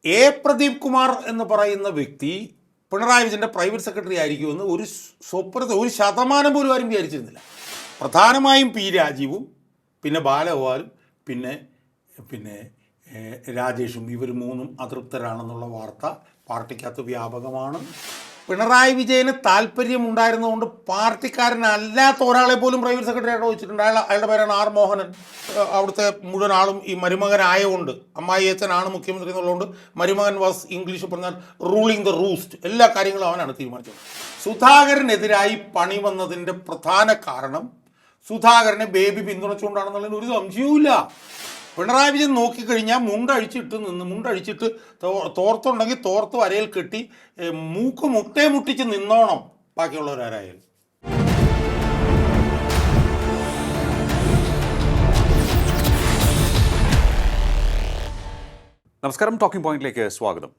പ്രദീപ് കുമാർ എന്ന് പറയുന്ന വ്യക്തി പിണറായി വിജയൻ്റെ പ്രൈവറ്റ് സെക്രട്ടറി ആയിരിക്കുമെന്ന് ഒരു ശതമാനം പോലും ആരും വിചാരിച്ചിരുന്നില്ല. പ്രധാനമായും പി രാജീവും പിന്നെ ബാലഗോപാലും പിന്നെ രാജേഷും, ഇവർ മൂന്നും അതൃപ്തരാണെന്നുള്ള വാർത്ത പാർട്ടിക്കകത്ത് വ്യാപകമാണ്. പിണറായി വിജയന് താല്പര്യമുണ്ടായിരുന്നതുകൊണ്ട് പാർട്ടിക്കാരനല്ലാത്ത ഒരാളെ പോലും പ്രൈവറ്റ് സെക്രട്ടറി ആയിട്ട് വെച്ചിട്ടുണ്ട്. അയാളുടെ പേരാണ് ആർ മോഹനൻ. അവിടുത്തെ മുഴുവൻ ആളും ഈ മരുമകനായതുകൊണ്ട്, അമ്മായി അച്ഛനാണ് മുഖ്യമന്ത്രി എന്നുള്ളതുകൊണ്ട് മരുമകൻ വാസ്, ഇംഗ്ലീഷ് പറഞ്ഞാൽ റൂളിങ് ദ റൂസ്റ്റ്, എല്ലാ കാര്യങ്ങളും അവനാണ് തീരുമാനിച്ചത്. സുധാകരനെതിരായി പണി വന്നതിൻ്റെ പ്രധാന കാരണം സുധാകരനെ ബേബി പിന്തുണച്ചുകൊണ്ടാണെന്നുള്ളതിന് ഒരു സംശയവുമില്ല. പിണറായി വിജയൻ നോക്കിക്കഴിഞ്ഞാൽ മുണ്ടഴിച്ചിട്ട് തോർത്തുണ്ടെങ്കിൽ തോർത്ത് വരയിൽ കെട്ടി മൂക്ക് മുട്ടിച്ച് നിന്നോണം ബാക്കിയുള്ളവരാരായാലും. നമസ്കാരം. ടോക്കിംഗ് പോയിന്റിലേക്ക് സ്വാഗതം.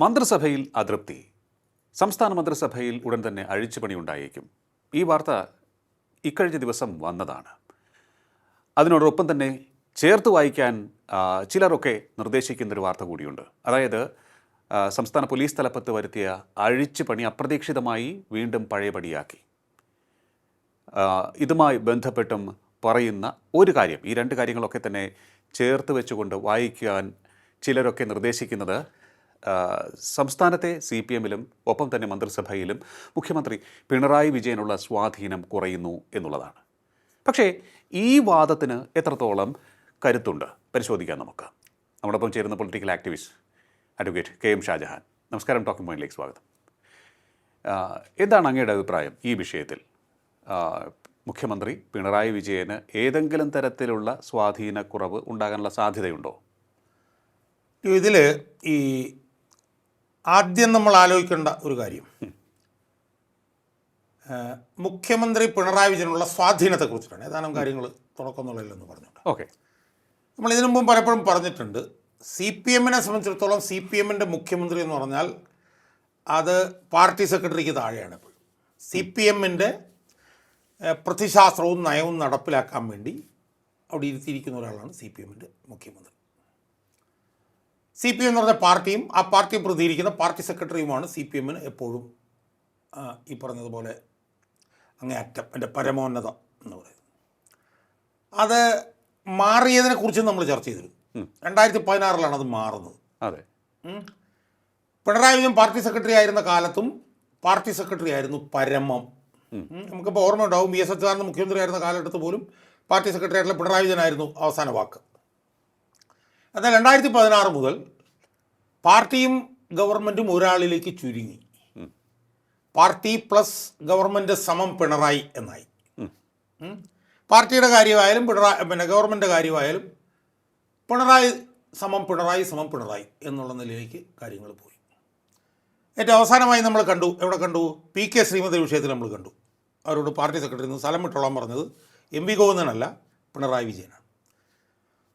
മന്ത്രിസഭയിൽ അതൃപ്തി. സംസ്ഥാന മന്ത്രിസഭയിൽ ഉടൻ തന്നെ അഴിച്ചുപണി ഉണ്ടായേക്കും. ഈ വാർത്ത ഇക്കഴിഞ്ഞ ദിവസം വന്നതാണ്. അതിനോടൊപ്പം തന്നെ ചേർത്ത് വായിക്കാൻ ചിലരൊക്കെ നിർദ്ദേശിക്കുന്നൊരു വാർത്ത കൂടിയുണ്ട്. അതായത് സംസ്ഥാന പോലീസ് തലപ്പത്ത് വരുത്തിയ അഴിച്ചുപണി അപ്രതീക്ഷിതമായി വീണ്ടും പഴയപടിയാക്കി. ഇതുമായി ബന്ധപ്പെട്ടും പറയുന്ന ഒരു കാര്യം, ഈ രണ്ട് കാര്യങ്ങളൊക്കെ തന്നെ ചേർത്ത് വെച്ചുകൊണ്ട് വായിക്കാൻ ചിലരൊക്കെ നിർദ്ദേശിക്കുന്നത് സംസ്ഥാനത്തെ CPM-ലും ഒപ്പം തന്നെ മന്ത്രിസഭയിലും മുഖ്യമന്ത്രി പിണറായി വിജയനുള്ള സ്വാധീനം കുറയുന്നു എന്നുള്ളതാണ്. പക്ഷേ ഈ വാദത്തിന് എത്രത്തോളം കരുത്തുണ്ട് പരിശോധിക്കാൻ നമുക്ക്. നമ്മോടൊപ്പം ചേരുന്ന political activist advocate KM Shajahan. നമസ്കാരം. ടോക്കിംഗ് പോയിന്റിലേക്ക് സ്വാഗതം. എന്താണ് അങ്ങയുടെ അഭിപ്രായം ഈ വിഷയത്തിൽ? മുഖ്യമന്ത്രി പിണറായി വിജയന് ഏതെങ്കിലും തരത്തിലുള്ള സ്വാധീനക്കുറവ് ഉണ്ടാകാനുള്ള സാധ്യതയുണ്ടോ? ഇതിൽ ഈ ആദ്യം നമ്മൾ ആലോചിക്കേണ്ട ഒരു കാര്യം, മുഖ്യമന്ത്രി പിണറായി വിജയനുള്ള സ്വാധീനത്തെക്കുറിച്ചിട്ടാണ്. ഏതാനും കാര്യങ്ങൾ തുറക്കുന്നുള്ളതെന്ന് പറഞ്ഞിട്ടുണ്ട്. ഓക്കെ. നമ്മൾ ഇതിനു മുമ്പ് പലപ്പോഴും പറഞ്ഞിട്ടുണ്ട്, CPM-നെ സംബന്ധിച്ചിടത്തോളം CPM-ൻ്റെ മുഖ്യമന്ത്രി എന്ന് പറഞ്ഞാൽ അത് പാർട്ടി സെക്രട്ടറിക്ക് താഴെയാണ്. എപ്പോഴും CPM-ൻ്റെ പ്രതിശാസ്ത്രവും നയവും നടപ്പിലാക്കാൻ വേണ്ടി അവിടെ ഇരുത്തിയിരിക്കുന്ന ഒരാളാണ് CPM-ൻ്റെ മുഖ്യമന്ത്രി. CPM എന്ന് പറഞ്ഞ പാർട്ടിയും ആ പാർട്ടിയെ പ്രതികരിക്കുന്ന പാർട്ടി സെക്രട്ടറിയുമാണ് CPM-ന് എപ്പോഴും ഈ പറഞ്ഞതുപോലെ അങ്ങേയറ്റം എൻ്റെ പരമോന്നത എന്ന് പറയുന്നത്. അത് മാറിയതിനെക്കുറിച്ച് നമ്മൾ ചർച്ച ചെയ്തിരുന്നു. 2016 അത് മാറുന്നത്. അതെ. പിണറായി വിജയൻ പാർട്ടി സെക്രട്ടറി ആയിരുന്ന കാലത്തും പാർട്ടി സെക്രട്ടറി ആയിരുന്നു പരമം. നമുക്കിപ്പോൾ ഓർമ്മ ഉണ്ടാവും, VS അച്യുതാനന്ദൻ മുഖ്യമന്ത്രി ആയിരുന്ന കാലഘട്ടത്ത് പോലും പാർട്ടി സെക്രട്ടറി ആയിട്ടുള്ള പിണറായി വിജയനായിരുന്നു അവസാന വാക്ക്. എന്നാൽ 2016 മുതൽ പാർട്ടിയും ഗവൺമെൻറ്റും ഒരാളിലേക്ക് ചുരുങ്ങി. പാർട്ടി പ്ലസ് ഗവൺമെൻറ് സമം പിണറായി എന്നായി. പാർട്ടിയുടെ കാര്യമായാലും ഗവൺമെൻറ് കാര്യമായാലും പിണറായി സമം പിണറായി എന്നുള്ള നിലയിലേക്ക് കാര്യങ്ങൾ പോയി. ഏറ്റവും അവസാനമായി നമ്മൾ കണ്ടു, എവിടെ കണ്ടു? PK ശ്രീമതി വിഷയത്തിൽ നമ്മൾ കണ്ടു. അവരോട് പാർട്ടി സെക്രട്ടറിയിൽ നിന്ന് സ്ഥലം വിട്ടോളാൻ പറഞ്ഞത് MP ഗോവിന്ദനല്ല, പിണറായി വിജയനാണ്.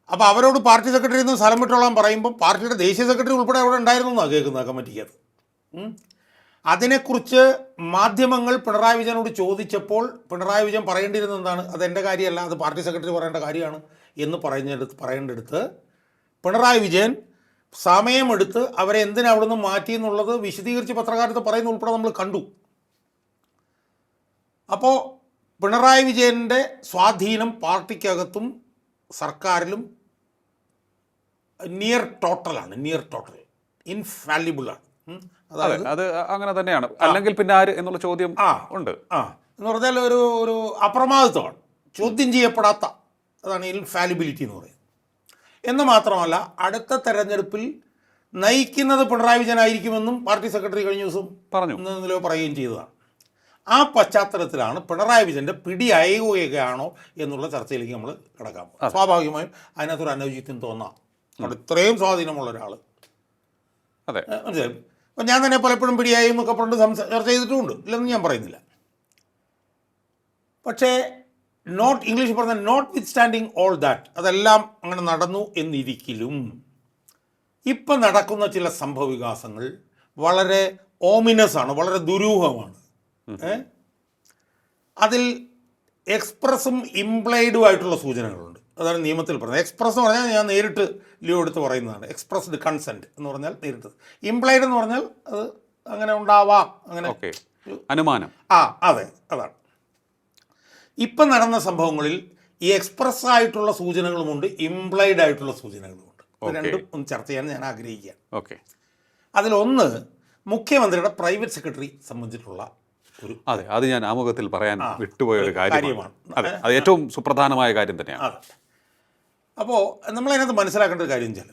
അപ്പോൾ അവരോട് പാർട്ടി സെക്രട്ടറിയിൽ നിന്ന് സ്ഥലം വിട്ടോളാൻ പറയുമ്പോൾ പാർട്ടിയുടെ ദേശീയ സെക്രട്ടറി ഉൾപ്പെടെ അവിടെ ഉണ്ടായിരുന്നു എന്നാണ് കേൾക്കുന്നത് കമ്മിറ്റിക്കകത്ത്. അതിനെക്കുറിച്ച് മാധ്യമങ്ങൾ പിണറായി വിജയനോട് ചോദിച്ചപ്പോൾ പിണറായി വിജയൻ പറയേണ്ടിയിരുന്നത് എന്താണ്? അതെൻ്റെ കാര്യമല്ല, അത് പാർട്ടി സെക്രട്ടറി പറയേണ്ട കാര്യമാണ് എന്ന് പറയേണ്ടടുത്ത് പിണറായി വിജയൻ സമയമെടുത്ത് അവരെ എന്തിനാ അവിടെ നിന്ന് മാറ്റി എന്നുള്ളത് വിശദീകരിച്ച് പത്രക്കാരത്ത് പറയുന്ന ഉൾപ്പെടെ നമ്മൾ കണ്ടു. അപ്പോൾ പിണറായി വിജയൻ്റെ സ്വാധീനം പാർട്ടിക്കകത്തും സർക്കാരിലും നിയർ ടോട്ടൽ, ഇൻഫാലിബിളാണ്. അതായത് അത് അങ്ങനെ തന്നെയാണ്. അല്ലെങ്കിൽ പിന്നെ ആര് എന്നുള്ള ചോദ്യം ഉണ്ട്. എന്ന് പറഞ്ഞാൽ ഒരു അപ്രമാദിത്വമാണ്, ചോദ്യം ചെയ്യപ്പെടാത്ത, അതാണ് ഇൻഫാലിബിലിറ്റി എന്ന് പറയുന്നത്. എന്ന് മാത്രമല്ല, അടുത്ത തെരഞ്ഞെടുപ്പിൽ നയിക്കുന്നത് പിണറായി വിജയനായിരിക്കുമെന്നും പാർട്ടി സെക്രട്ടറി കഴിഞ്ഞ ദിവസം പറയുകയും ചെയ്തതാണ്. ആ പശ്ചാത്തലത്തിലാണ് പിണറായി വിജയൻ്റെ പിടി അയയുകയാണോ എന്നുള്ള ചർച്ചയിലേക്ക് നമ്മൾ കിടക്കാൻ പോകും. സ്വാഭാവികമായും അതിനകത്തൊരു അനൗചിത്യം തോന്നാം. അവിടെ ഇത്രയും സ്വാധീനമുള്ള ഒരാൾ, അതെ, മനസ്സിലായി. അപ്പം ഞാൻ തന്നെ പലപ്പോഴും പിടിയായി എന്നൊക്കെ പറഞ്ഞിട്ട് ചർച്ച ചെയ്തിട്ടുമുണ്ട്, ഇല്ലെന്ന് ഞാൻ പറയുന്നില്ല. പക്ഷേ ഇംഗ്ലീഷിൽ പറഞ്ഞ notwithstanding all that, അതെല്ലാം അങ്ങനെ നടന്നു എന്നിരിക്കലും ഇപ്പം നടക്കുന്ന ചില സംഭവവികാസങ്ങൾ വളരെ ഓമിനസ് ആണ്, വളരെ ദുരൂഹമാണ്. അതിൽ എക്സ്പ്രസും ഇംപ്ലൈഡും ആയിട്ടുള്ള സൂചനകളുണ്ട്. അതാണ് നിയമത്തിൽ പറയുന്നത്. എക്സ്പ്രസ് എന്ന് പറഞ്ഞാൽ ഞാൻ നേരിട്ട് ലീവ് എടുത്ത് പറയുന്നതാണ്. എക്സ്പ്രസ്ഡ് കൺസെൻറ്റ് എന്ന് പറഞ്ഞാൽ നേരിട്ട്. ഇംപ്ലൈഡ് എന്ന് പറഞ്ഞാൽ അത് അങ്ങനെ ഉണ്ടാവാം, അങ്ങനെ ഓക്കെ, അനുമാനം. അതെ, അതാണ്. ഇപ്പം നടന്ന സംഭവങ്ങളിൽ ഈ എക്സ്പ്രസ് ആയിട്ടുള്ള സൂചനകളുമുണ്ട്, ഇംപ്ലൈഡ് ആയിട്ടുള്ള സൂചനകളുമുണ്ട്. ഇത് രണ്ടും ഒന്ന് ചർച്ച ചെയ്യാൻ ഞാൻ ആഗ്രഹിക്കുകയാണ്. ഓക്കെ, അതിലൊന്ന് മുഖ്യമന്ത്രിയുടെ പ്രൈവറ്റ് സെക്രട്ടറി സംബന്ധിച്ചിട്ടുള്ള ഒരു അതെ, അത് ഞാൻ ആമുഖത്തിൽ പറയാൻ വിട്ടുപോയ ഒരു കാര്യമാണ്. അതെ, അത് ഏറ്റവും സുപ്രധാനമായ കാര്യം തന്നെയാണ്. അതെ. അപ്പോൾ നമ്മളതിനകത്ത് മനസ്സിലാക്കേണ്ട ഒരു കാര്യം വെച്ചാൽ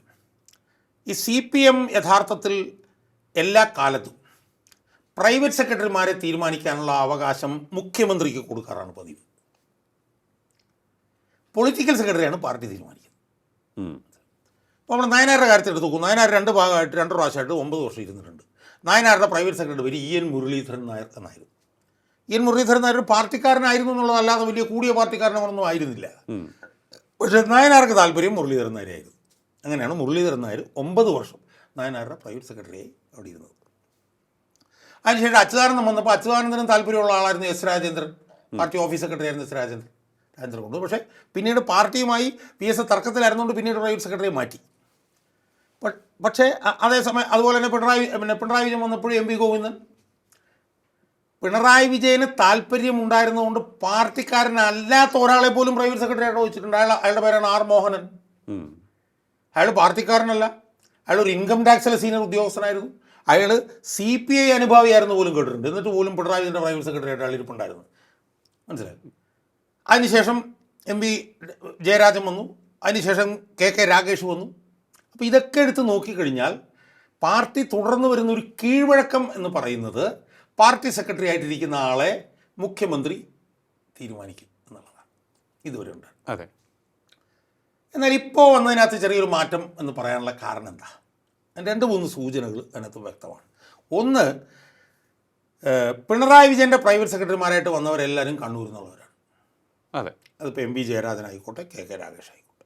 ഈ CPM യഥാർത്ഥത്തിൽ എല്ലാ കാലത്തും പ്രൈവറ്റ് സെക്രട്ടറിമാരെ തീരുമാനിക്കാനുള്ള അവകാശം മുഖ്യമന്ത്രിക്ക് കൊടുക്കാറാണ് പതിവ്. പൊളിറ്റിക്കൽ സെക്രട്ടറിയാണ് പാർട്ടി തീരുമാനിക്കുന്നത്. അപ്പോൾ നമ്മൾ നായനാരുടെ കാര്യത്തിൽ എടുത്ത് നോക്കും. നായനാർ 2 ഭാഗമായിട്ട് 2 പ്രാവശ്യമായിട്ട് 9 വർഷം ഇരുന്നിട്ടുണ്ട്. നായനാരുടെ പ്രൈവറ്റ് സെക്രട്ടറി പേര് EN മുരളീധരൻ നായർ എന്നായിരുന്നു. EN മുരളീധരൻ നായർ ഒരു പാർട്ടിക്കാരനായിരുന്നു എന്നുള്ളതല്ലാതെ വലിയ കൂടിയ പാർട്ടിക്കാരനൊന്നും ആയിരുന്നില്ല. പക്ഷേ നായനാർക്ക് താല്പര്യം മുരളീധരൻ നായരായിരുന്നു. അങ്ങനെയാണ് മുരളീധരൻ നായർ 9 വർഷം നായനാരുടെ പ്രൈവറ്റ് സെക്രട്ടറിയായി അവിടെ ഇരുന്നത്. അതിനുശേഷം അച്യുതാനന്ദൻ വന്നപ്പോൾ അച്യുതാനന്ദനും താല്പര്യമുള്ള ആളായിരുന്നു S. Rajendran. Party office secretary ആയിരുന്നു S. രാജേന്ദ്രൻ കൊണ്ട്. പക്ഷേ പിന്നീട് പാർട്ടിയുമായി PS തർക്കത്തിലായിരുന്നുകൊണ്ട് പിന്നീട് പ്രൈവറ്റ് സെക്രട്ടറിയെ മാറ്റി. പക്ഷേ അതേസമയം അതുപോലെ തന്നെ പിണറായി വിജയൻ വന്നപ്പോഴും MP ഗോവിന്ദൻ പിണറായി വിജയന് താല്പര്യമുണ്ടായിരുന്നതുകൊണ്ട് പാർട്ടിക്കാരനല്ലാത്ത ഒരാളെ പോലും പ്രൈവറ്റ് സെക്രട്ടറി ആയിട്ട് വെച്ചിട്ടുണ്ട്. അയാളുടെ പേരാണ് R. മോഹനൻ. അയാൾ പാർട്ടിക്കാരനല്ല, അയാൾ ഒരു ഇൻകം ടാക്സിലെ സീനിയർ ഉദ്യോഗസ്ഥനായിരുന്നു. അയാൾ CPI അനുഭാവിയായിരുന്നു പോലും കേട്ടിട്ടുണ്ട്. എന്നിട്ട് പോലും പിണറായി വിജയൻ്റെ പ്രൈവറ്റ് സെക്രട്ടറി ആയിട്ട് അയാൾ ഇരിപ്പുണ്ടായിരുന്നു. മനസ്സിലായി. അതിനുശേഷം MP ജയരാജൻ വന്നു, അതിനുശേഷം KK രാഗേഷ് വന്നു. അപ്പോൾ ഇതൊക്കെ എടുത്ത് നോക്കിക്കഴിഞ്ഞാൽ പാർട്ടി തുടർന്ന് വരുന്ന ഒരു കീഴ്വഴക്കം എന്ന് പറയുന്നത് പാർട്ടി സെക്രട്ടറി ആയിട്ടിരിക്കുന്ന ആളെ മുഖ്യമന്ത്രി തീരുമാനിക്കും എന്നുള്ളതാണ് ഇതുവരെ ഉണ്ട്. അതെ. എന്നാൽ ഇപ്പോൾ വന്നതിനകത്ത് ചെറിയൊരു മാറ്റം എന്ന് പറയാനുള്ള കാരണം എന്താ? 2-3 സൂചനകൾ അതിനകത്ത് വ്യക്തമാണ്. ഒന്ന്, പിണറായി വിജയൻ്റെ പ്രൈവറ്റ് സെക്രട്ടറിമാരായിട്ട് വന്നവരെല്ലാവരും കണ്ണൂരിൽ നിന്നുള്ളവരാണ്. അതെ. അതിപ്പോൾ MP ജയരാജനായിക്കോട്ടെ, KK രാഗേഷ് ആയിക്കോട്ടെ.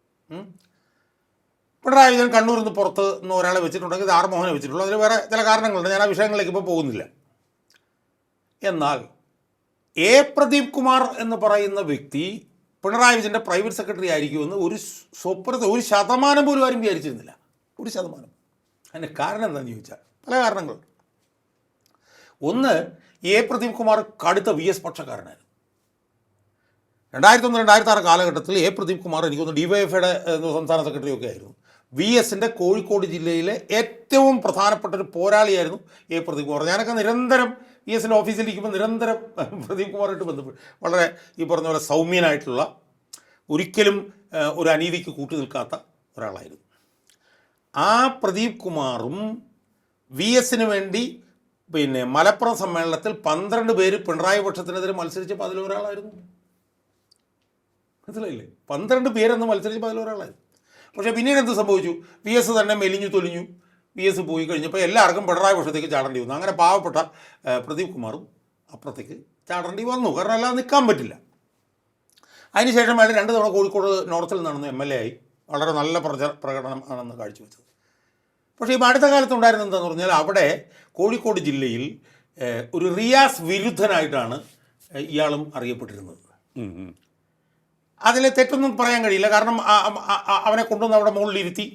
പിണറായി വിജയൻ കണ്ണൂരിൽ നിന്ന് പുറത്ത് നിന്ന് ഒരാളെ വെച്ചിട്ടുണ്ടെങ്കിൽ ഇത് R. മോഹനെ വെച്ചിട്ടുള്ളൂ. അതിൽ വേറെ ചില കാരണങ്ങളുണ്ട്, ഞാൻ ആ വിഷയങ്ങളിലേക്ക് ഇപ്പോൾ പോകുന്നില്ല. എന്നാൽ A. പ്രദീപ് കുമാർ എന്ന് പറയുന്ന വ്യക്തി പിണറായി വിജയൻ്റെ പ്രൈവറ്റ് സെക്രട്ടറി ആയിരിക്കുമെന്ന് ഒരു സ്വപ്നത്തെ 1% പോലും ആരും വിചാരിച്ചിരുന്നില്ല. 1%. അതിൻ്റെ കാരണം എന്താണെന്ന് ചോദിച്ചാൽ പല കാരണങ്ങളുണ്ട്. ഒന്ന്, A. പ്രദീപ് കുമാർ കടുത്ത VS പക്ഷക്കാരനായിരുന്നു. 2001-2006 കാലഘട്ടത്തിൽ A. പ്രദീപ് കുമാർ എനിക്കൊന്ന് DYFIയുടെ സംസ്ഥാന സെക്രട്ടറി ഒക്കെ ആയിരുന്നു. VSൻ്റെ കോഴിക്കോട് ജില്ലയിലെ ഏറ്റവും പ്രധാനപ്പെട്ട ഒരു പോരാളിയായിരുന്നു A. പ്രദീപ് കുമാർ. ഞാനൊക്കെ നിരന്തരം VSൻ്റെ ഓഫീസിലിരിക്കുമ്പോൾ നിരന്തരം പ്രദീപ് കുമാറായിട്ട് ബന്ധപ്പെട്ട് വളരെ ഈ പറഞ്ഞ പോലെ സൗമ്യനായിട്ടുള്ള, ഒരിക്കലും ഒരു അനീതിക്ക് കൂട്ടു നിൽക്കാത്ത ഒരാളായിരുന്നു. ആ പ്രദീപ് കുമാറും VSന് വേണ്ടി മലപ്പുറം സമ്മേളനത്തിൽ 12 പേര് പിണറായി പക്ഷത്തിനെതിരെ മത്സരിച്ചപ്പോൾ അതിലൊരാളായിരുന്നു. മനസ്സിലായില്ലേ? 12 പേരെന്ന് മത്സരിച്ചപ്പോൾ അതിലൊരാളായിരുന്നു. പക്ഷേ പിന്നീട് എന്ത് സംഭവിച്ചു? VS തന്നെ മെലിഞ്ഞു തൊലിഞ്ഞു. VS പോയി കഴിഞ്ഞപ്പോൾ എല്ലാവർക്കും പിണറായി പക്ഷത്തേക്ക് ചാടേണ്ടി വന്നു. അങ്ങനെ പാവപ്പെട്ട പ്രദീപ് കുമാറും അപ്പുറത്തേക്ക് ചാടേണ്ടി വന്നു. കാരണം അല്ലാതെ നിൽക്കാൻ പറ്റില്ല. അതിനുശേഷം അയാൾ 2 തവണ കോഴിക്കോട് നോർത്തിൽ നടന്ന് MLA ആയി. വളരെ നല്ല പ്രകടനം ആണെന്ന് കാഴ്ചവെച്ചത്. പക്ഷേ ഇപ്പോൾ അടുത്ത കാലത്തുണ്ടായിരുന്നത് എന്താണെന്ന് പറഞ്ഞാൽ അവിടെ കോഴിക്കോട് ജില്ലയിൽ ഒരു റിയാസ് വിരുദ്ധനായിട്ടാണ് ഇയാളും അറിയപ്പെട്ടിരുന്നത്. അതിൽ തെറ്റൊന്നും പറയാൻ കഴിയില്ല. കാരണം അവനെ കൊണ്ടുവന്ന് അവിടെ മുകളിലിരുത്തി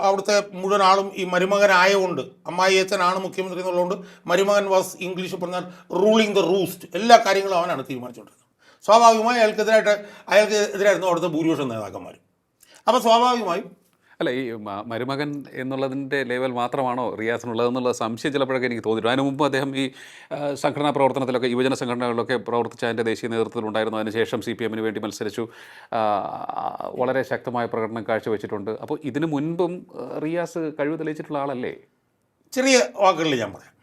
അവിടുത്തെ മുഴുവൻ ആളും ഈ മരുമകനായതുകൊണ്ട്, അമ്മായിയച്ഛനാണ് മുഖ്യമന്ത്രി എന്നുള്ളതുകൊണ്ട് മരുമകൻ വാസ് ഇംഗ്ലീഷ് പറഞ്ഞാൽ റൂളിങ് ദ റൂസ്റ്റ്. എല്ലാ കാര്യങ്ങളും അവനാണ് തീരുമാനിച്ചുകൊണ്ടിരുന്നത്. സ്വാഭാവികമായി അയാൾക്കെതിരായിരുന്നു അവിടുത്തെ ഭൂരിപക്ഷം നേതാക്കന്മാർ. അപ്പോൾ സ്വാഭാവികമായും അല്ല, ഈ മരുമകൻ എന്നുള്ളതിൻ്റെ ലെവൽ മാത്രമാണോ റിയാസിനുള്ളതെന്നുള്ള സംശയം ചിലപ്പോഴൊക്കെ എനിക്ക് തോന്നിയിട്ടുണ്ട്. അതിന് മുമ്പ് അദ്ദേഹം ഈ സംഘടനാ പ്രവർത്തനത്തിലൊക്കെ, യുവജന സംഘടനകളിലൊക്കെ പ്രവർത്തിച്ച അതിൻ്റെ ദേശീയ നേതൃത്വത്തിലുണ്ടായിരുന്നു. അതിനുശേഷം CPMന് വേണ്ടി മത്സരിച്ചു, വളരെ ശക്തമായ പ്രകടനം കാഴ്ചവെച്ചിട്ടുണ്ട്. അപ്പോൾ ഇതിനു മുൻപും റിയാസ് കഴിവ് തെളിയിച്ചിട്ടുള്ള ആളല്ലേ? ചെറിയ വാക്കുകളിൽ ഞാൻ പറയാം.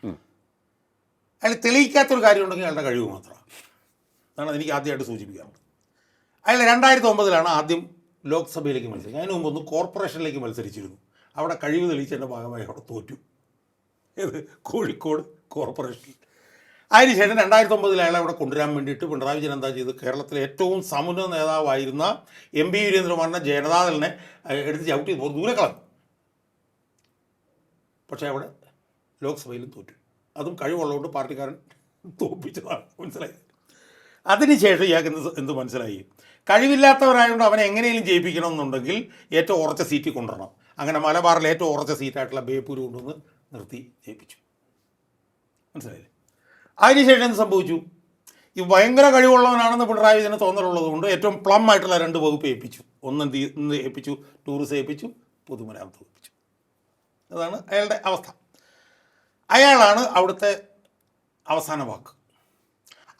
അയാൾ തെളിയിക്കാത്തൊരു കാര്യം ഉണ്ടെങ്കിൽ അയാളുടെ കഴിവ് മാത്രമാണ്. അതാണ് എനിക്ക് ആദ്യമായിട്ട് സൂചിപ്പിക്കാറുള്ളത്. അയാൾ 2009 ആദ്യം ലോക്സഭയിലേക്ക് മത്സരിച്ചു. അതിന് മുമ്പ് കോർപ്പറേഷനിലേക്ക് മത്സരിച്ചിരുന്നു. അവിടെ കഴിവ് തെളിയിച്ചതിൻ്റെ ഭാഗമായി അവിടെ തോറ്റു. ഏത്? കോഴിക്കോട് കോർപ്പറേഷനിൽ. അതിനുശേഷം 2009 അയാളെ അവിടെ കൊണ്ടുവരാൻ വേണ്ടിയിട്ട് പിണറായി വിജയൻ എന്താ ചെയ്ത്? കേരളത്തിലെ ഏറ്റവും സമുന്നത നേതാവായിരുന്ന MP വീരേന്ദ്രകുമാറിനെ ജനതാദളിനെ എടുത്ത് ചവിട്ടി ദൂരെ കളഞ്ഞു. പക്ഷേ അവിടെ ലോക്സഭയിലും തോറ്റു. അതും കഴിവുള്ളതുകൊണ്ട് പാർട്ടിക്കാരൻ തോൽപ്പിച്ചതാണ്. മനസ്സിലായി? അതിനുശേഷം ഇയാൾക്ക് എന്ത് മനസ്സിലായി, കഴിവില്ലാത്തവരായതുകൊണ്ട് അവനെ എങ്ങനെയും ജയിപ്പിക്കണം എന്നുണ്ടെങ്കിൽ ഏറ്റവും ഉറച്ച സീറ്റിൽ കൊണ്ടുവരണം. അങ്ങനെ മലബാറിൽ ഏറ്റവും ഉറച്ച സീറ്റായിട്ടുള്ള ബേപ്പൂർ കൊണ്ടുവന്ന് നിർത്തി ജയിപ്പിച്ചു. മനസ്സിലായില്ലേ? അതിനുശേഷം എന്ത് സംഭവിച്ചു, ഈ ഭയങ്കര കഴിവുള്ളവനാണെന്ന് പിണറായി വിജയന് തോന്നലുള്ളത് കൊണ്ട് ഏറ്റവും പ്ലം ആയിട്ടുള്ള 2 വകുപ്പ് ഏൽപ്പിച്ചു. ഒന്ന് ഏൽപ്പിച്ചു, ടൂറിസം ഏൽപ്പിച്ചു, പൊതുമരാമത്ത് ഏൽപ്പിച്ചു. അതാണ് അയാളുടെ അവസ്ഥ. അയാളാണ് അവിടുത്തെ അവസാന വാക്ക്.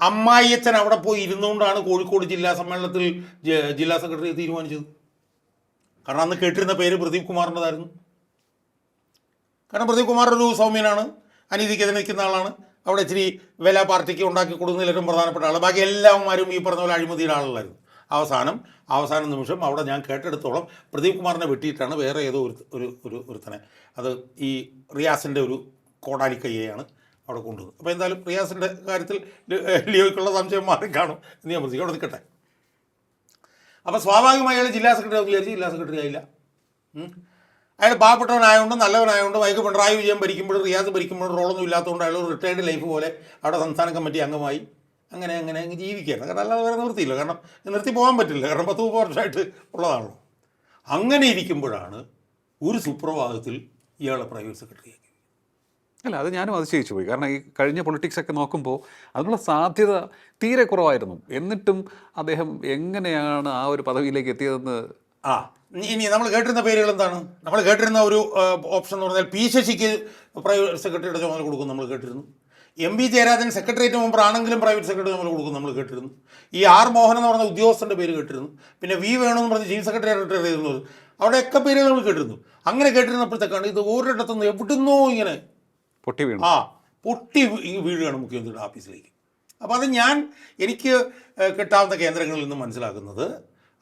അമ്മായിയച്ഛൻ അവിടെ പോയി ഇരുന്നുകൊണ്ടാണ് കോഴിക്കോട് ജില്ലാ സമ്മേളനത്തിൽ ജില്ലാ സെക്രട്ടറി തീരുമാനിച്ചത്. കാരണം അന്ന് കേട്ടിരുന്ന പേര് പ്രദീപ് കുമാറിൻ്റെതായിരുന്നു. കാരണം പ്രദീപ് കുമാർ ഒരു സൗമ്യനാണ്, അനീതിക്കെതിരെ നിൽക്കുന്ന ആളാണ്, അവിടെ ഇച്ചിരി വില പാർട്ടിക്ക് ഉണ്ടാക്കി കൊടുക്കുന്നതിൽ ഏറ്റവും പ്രധാനപ്പെട്ട ആൾ. ബാക്കി എല്ലാവന്മാരും ഈ പറഞ്ഞ പോലെ അഴിമതിയുടെ ആളുകളായിരുന്നു. അവസാന നിമിഷം അവിടെ ഞാൻ കേട്ടെടുത്തോളം പ്രദീപ് കുമാറിനെ വെട്ടിയിട്ടാണ് വേറെ ഏതോ ഒരുത്തനെ, അത് ഈ റിയാസിൻ്റെ ഒരു കോടാലിക്കയ്യാണ് അവിടെ കൊണ്ടുവന്നത്. അപ്പോൾ എന്തായാലും റിയാസിൻ്റെ കാര്യത്തിൽ ലിയോയ്ക്കുള്ള സംശയം മാറിക്കാണും എന്ന് ഞാൻ പ്രതീക്ഷിക്കും. അവിടെ നിൽക്കട്ടെ. അപ്പോൾ സ്വാഭാവികമായി അയാൾ ജില്ലാ സെക്രട്ടറി വിചാരിച്ച് ജില്ലാ സെക്രട്ടറി ആയില്ല. അയാൾ പാവപ്പെട്ടവനായതുകൊണ്ട് നല്ലവനായതുകൊണ്ട് വൈകി പിണറായി വിജയൻ ഭരിക്കുമ്പോഴും റിയാസ് ഭരിക്കുമ്പോഴും റോളൊന്നും ഇല്ലാത്തതുകൊണ്ട് അയാൾ ഒരു റിട്ടയർഡ് ലൈഫ് പോലെ അവിടെ സംസ്ഥാന കമ്മിറ്റി അംഗമായി അങ്ങനെ അങ്ങ് ജീവിക്കുകയാണ്. കാരണം അല്ലാതെ വേറെ നിർത്തിയില്ല. കാരണം നിർത്തി പോകാൻ പറ്റില്ല. കാരണം 10-30 വർഷമായിട്ട് ഉള്ളതാണല്ലോ. അങ്ങനെ ഇരിക്കുമ്പോഴാണ് ഒരു സുപ്രഭാതത്തിൽ ഇയാളെ പ്രൈവറ്റ് സെക്രട്ടറി ആക്കി. അല്ല, അത് ഞാനും അതിശയിച്ചു പോയി. കാരണം ഈ കഴിഞ്ഞ പൊളിറ്റിക്സ് ഒക്കെ നോക്കുമ്പോൾ അതിനുള്ള സാധ്യത തീരെ കുറവായിരുന്നു. എന്നിട്ടും അദ്ദേഹം എങ്ങനെയാണ് ആ ഒരു പദവിയിലേക്ക് എത്തിയതെന്ന്. ഇനി നമ്മൾ കേട്ടിരുന്ന പേരുകൾ എന്താണ്? നമ്മൾ കേട്ടിരുന്ന ഒരു ഓപ്ഷൻ എന്ന് പറഞ്ഞാൽ പി ശശിക്ക് പ്രൈവറ്റ് സെക്രട്ടറിയുടെ ചുമതല കൊടുക്കും നമ്മൾ കേട്ടിരുന്നു. എം ജയരാജൻ സെക്രട്ടേറിയറ്റ് മെമ്പർ ആണെങ്കിലും പ്രൈവറ്റ് സെക്രട്ടറി ചുമതല കൊടുക്കും നമ്മൾ കേട്ടിരുന്നു. ഈ ആർ മോഹൻ എന്ന് പറഞ്ഞ ഉദ്യോഗസ്ഥൻ്റെ പേര് കേട്ടിരുന്നു. പിന്നെ വി വേണു എന്ന് പറഞ്ഞ് ചീഫ് സെക്രട്ടറി റിട്ടയർ ചെയ്യുന്നത്, അവിടെയൊക്കെ പേരുകൾ നമ്മൾ കേട്ടിരുന്നു. അങ്ങനെ കേട്ടിരുന്നപ്പോഴത്തേക്കാണ് ഇത് ഒരിടത്തുനിന്ന് എവിടുന്നോ ഇങ്ങനെ പൊട്ടി വീഴുകയാണ് മുഖ്യമന്ത്രിയുടെ ഓഫീസിലേക്ക്. അപ്പോൾ അത് എനിക്ക് കിട്ടാവുന്ന കേന്ദ്രങ്ങളിൽ നിന്ന് മനസ്സിലാക്കുന്നത്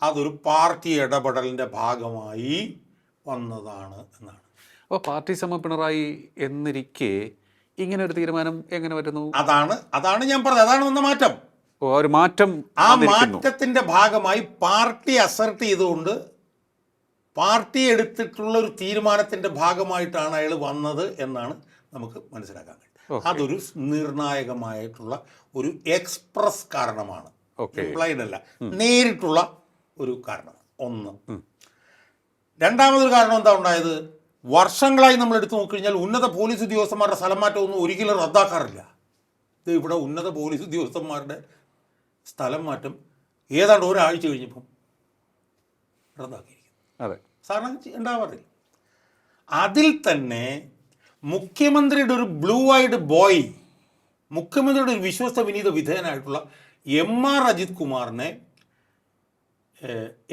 അതൊരു പാർട്ടി ഇടപെടലിൻ്റെ ഭാഗമായി വന്നതാണ് എന്നാണ്. അപ്പോൾ പാർട്ടി പിണറായി എന്നിരിക്കെ ഇങ്ങനെ ഒരു തീരുമാനം എങ്ങനെ വരുന്നു? അതാണ് ഞാൻ പറഞ്ഞത്. അതാണ് വന്ന മാറ്റം. ഒരു മാറ്റം. ആ മാറ്റത്തിൻ്റെ ഭാഗമായി പാർട്ടി അസർട്ട് ചെയ്തുകൊണ്ട് പാർട്ടി എടുത്തിട്ടുള്ള ഒരു തീരുമാനത്തിൻ്റെ ഭാഗമായിട്ടാണ് അയാൾ വന്നത് എന്നാണ് നമുക്ക് മനസ്സിലാക്കാൻ കഴിയും. അതൊരു നിർണായകമായിട്ടുള്ള ഒരു എക്സ്പ്രസ് കാരണമാണ്, ഇംപ്ലൈഡ് അല്ല, നേരിട്ടുള്ള ഒരു കാരണം. ഒന്ന്. രണ്ടാമതൊരു കാരണം എന്താ ഉണ്ടായത്? വർഷങ്ങളായി നമ്മൾ എടുത്തു നോക്കിക്കഴിഞ്ഞാൽ ഉന്നത പോലീസ് ഉദ്യോഗസ്ഥന്മാരുടെ സ്ഥലം മാറ്റമൊന്നും ഒരിക്കലും റദ്ദാക്കാറില്ല. ഇത് ഇവിടെ ഉന്നത പോലീസ് ഉദ്യോഗസ്ഥന്മാരുടെ സ്ഥലം മാറ്റം ഏതാണ്ട് ഒരാഴ്ച കഴിഞ്ഞപ്പം റദ്ദാക്കിയിരിക്കുന്നു. അതെ, സാധാരണ ഉണ്ടാവാറില്ല. അതിൽ തന്നെ മുഖ്യമന്ത്രിയുടെ ഒരു ബ്ലൂ ഐഡ് ബോയ്, മുഖ്യമന്ത്രിയുടെ ഒരു വിശ്വസ്ത വിനീത വിധേയനായിട്ടുള്ള MR അജിത് കുമാറിനെ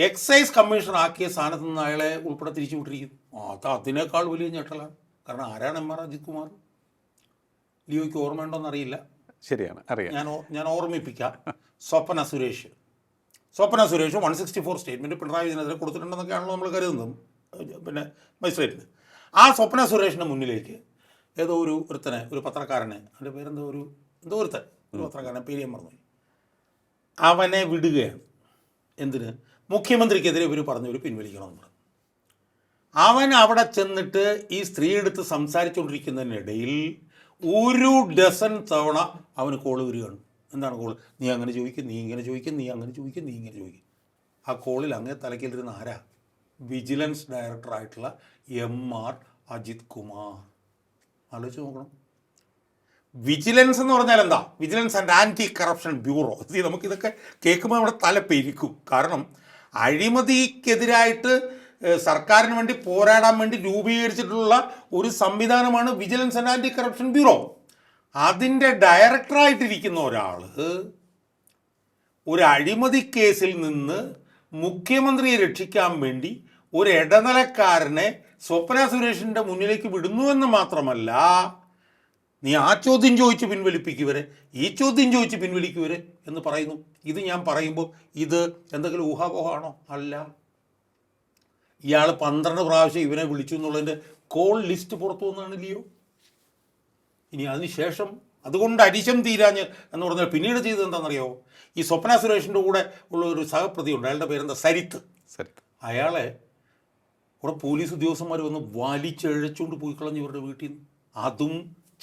എക്സൈസ് കമ്മീഷണർ ആക്കിയ സ്ഥാനത്ത് നിന്ന് അയാളെ ഉൾപ്പെടെ തിരിച്ചു വിട്ടിരിക്കുന്നു. അതിനേക്കാൾ വലിയ ഞെട്ടലാണ്. കാരണം ആരാണ് MR അജിത് കുമാർ? ലിയോയ്ക്ക് ഓർമ്മയുണ്ടോന്ന് അറിയില്ല. ശരിയാണ്, അറിയാം. ഞാൻ ഓർമ്മിപ്പിക്കാം. സ്വപ്ന സുരേഷ് 164 സ്റ്റേറ്റ്മെൻറ്റ് പിണറായി വിജയനെതിരെ കൊടുത്തിട്ടുണ്ടെന്നൊക്കെയാണല്ലോ നമ്മൾ കരുതുന്നത്, പിന്നെ മജിസ്ട്രേറ്റിന്. ആ സ്വപ്ന സുരേഷിൻ്റെ മുന്നിലേക്ക് ഏതോ ഒരുത്തനെ, ഒരു പത്രക്കാരനെ, അതിൻ്റെ പേരെന്തോ ഒരു പത്രക്കാരനെ, പേര് ഞാൻ പറഞ്ഞു, അവനെ വിടുകയാണ്. എന്തിന്? മുഖ്യമന്ത്രിക്കെതിരെ ഇവർ പറഞ്ഞവർ പിൻവലിക്കണമെന്ന് പറഞ്ഞു. അവൻ അവിടെ ചെന്നിട്ട് ഈ സ്ത്രീ എടുത്ത് സംസാരിച്ചുകൊണ്ടിരിക്കുന്നതിനിടയിൽ 1 ഡസൻ തവണ അവന് കോള് വരികയാണ്. എന്താണ് കോള്? നീ അങ്ങനെ ചോദിക്കും, നീ ഇങ്ങനെ ചോദിക്കും, നീ അങ്ങനെ ചോദിക്കും, നീ ഇങ്ങനെ ചോദിക്കും. ആ കോളിൽ അങ്ങേ തലക്കിലിരുന്ന ആരാ? വിജിലൻസ് ഡയറക്ടറായിട്ടുള്ള MR അജിത് കുമാർ. ആലോചിച്ച് നോക്കണം. വിജിലൻസ് എന്ന് പറഞ്ഞാൽ എന്താ? Vigilance and anti corruption bureau. നമുക്കിതൊക്കെ കേൾക്കുമ്പോൾ നമ്മുടെ തല പെരിക്കും. കാരണം അഴിമതിക്കെതിരായിട്ട് സർക്കാരിന് വേണ്ടി പോരാടാൻ വേണ്ടി രൂപീകരിച്ചിട്ടുള്ള ഒരു സംവിധാനമാണ് vigilance and anti corruption bureau. അതിൻ്റെ ഡയറക്ടറായിട്ടിരിക്കുന്ന ഒരാൾ ഒരു അഴിമതി കേസിൽ നിന്ന് മുഖ്യമന്ത്രിയെ രക്ഷിക്കാൻ വേണ്ടി ഒരു ഇടനിലക്കാരനെ സ്വപ്ന സുരേഷിൻ്റെ മുന്നിലേക്ക് വിടുന്നുവെന്ന് മാത്രമല്ല, നീ ആ ചോദ്യം ചോദിച്ച് പിൻവലിപ്പിക്കുവരെ, ഈ ചോദ്യം ചോദിച്ച് പിൻവലിക്കുവരെ എന്ന് പറയുന്നു. ഇത് ഞാൻ പറയുമ്പോൾ ഇത് എന്തെങ്കിലും ഊഹാപോഹമാണോ? അല്ല. ഇയാൾ 12 പ്രാവശ്യം ഇവനെ വിളിച്ചു എന്നുള്ളതിൻ്റെ കോൾ ലിസ്റ്റ് പുറത്തു വന്നാണ് ലിയോ. ഇനി അതിനുശേഷം അതുകൊണ്ട് അരിശം തീരാഞ്ഞ് എന്ന് പറഞ്ഞാൽ പിന്നീട് ചെയ്തത് എന്താണെന്നറിയോ? ഈ സ്വപ്ന സുരേഷിൻ്റെ കൂടെ ഉള്ള ഒരു സഹപ്രതിയുണ്ട്, അയാളുടെ പേരെന്താ, സരിത്ത്. അയാളെ ഇവിടെ പോലീസ് ഉദ്യോഗസ്ഥന്മാർ വന്ന് വലിച്ചഴച്ചുകൊണ്ട് പോയി കളഞ്ഞു ഇവരുടെ വീട്ടിൽ നിന്ന്. അതും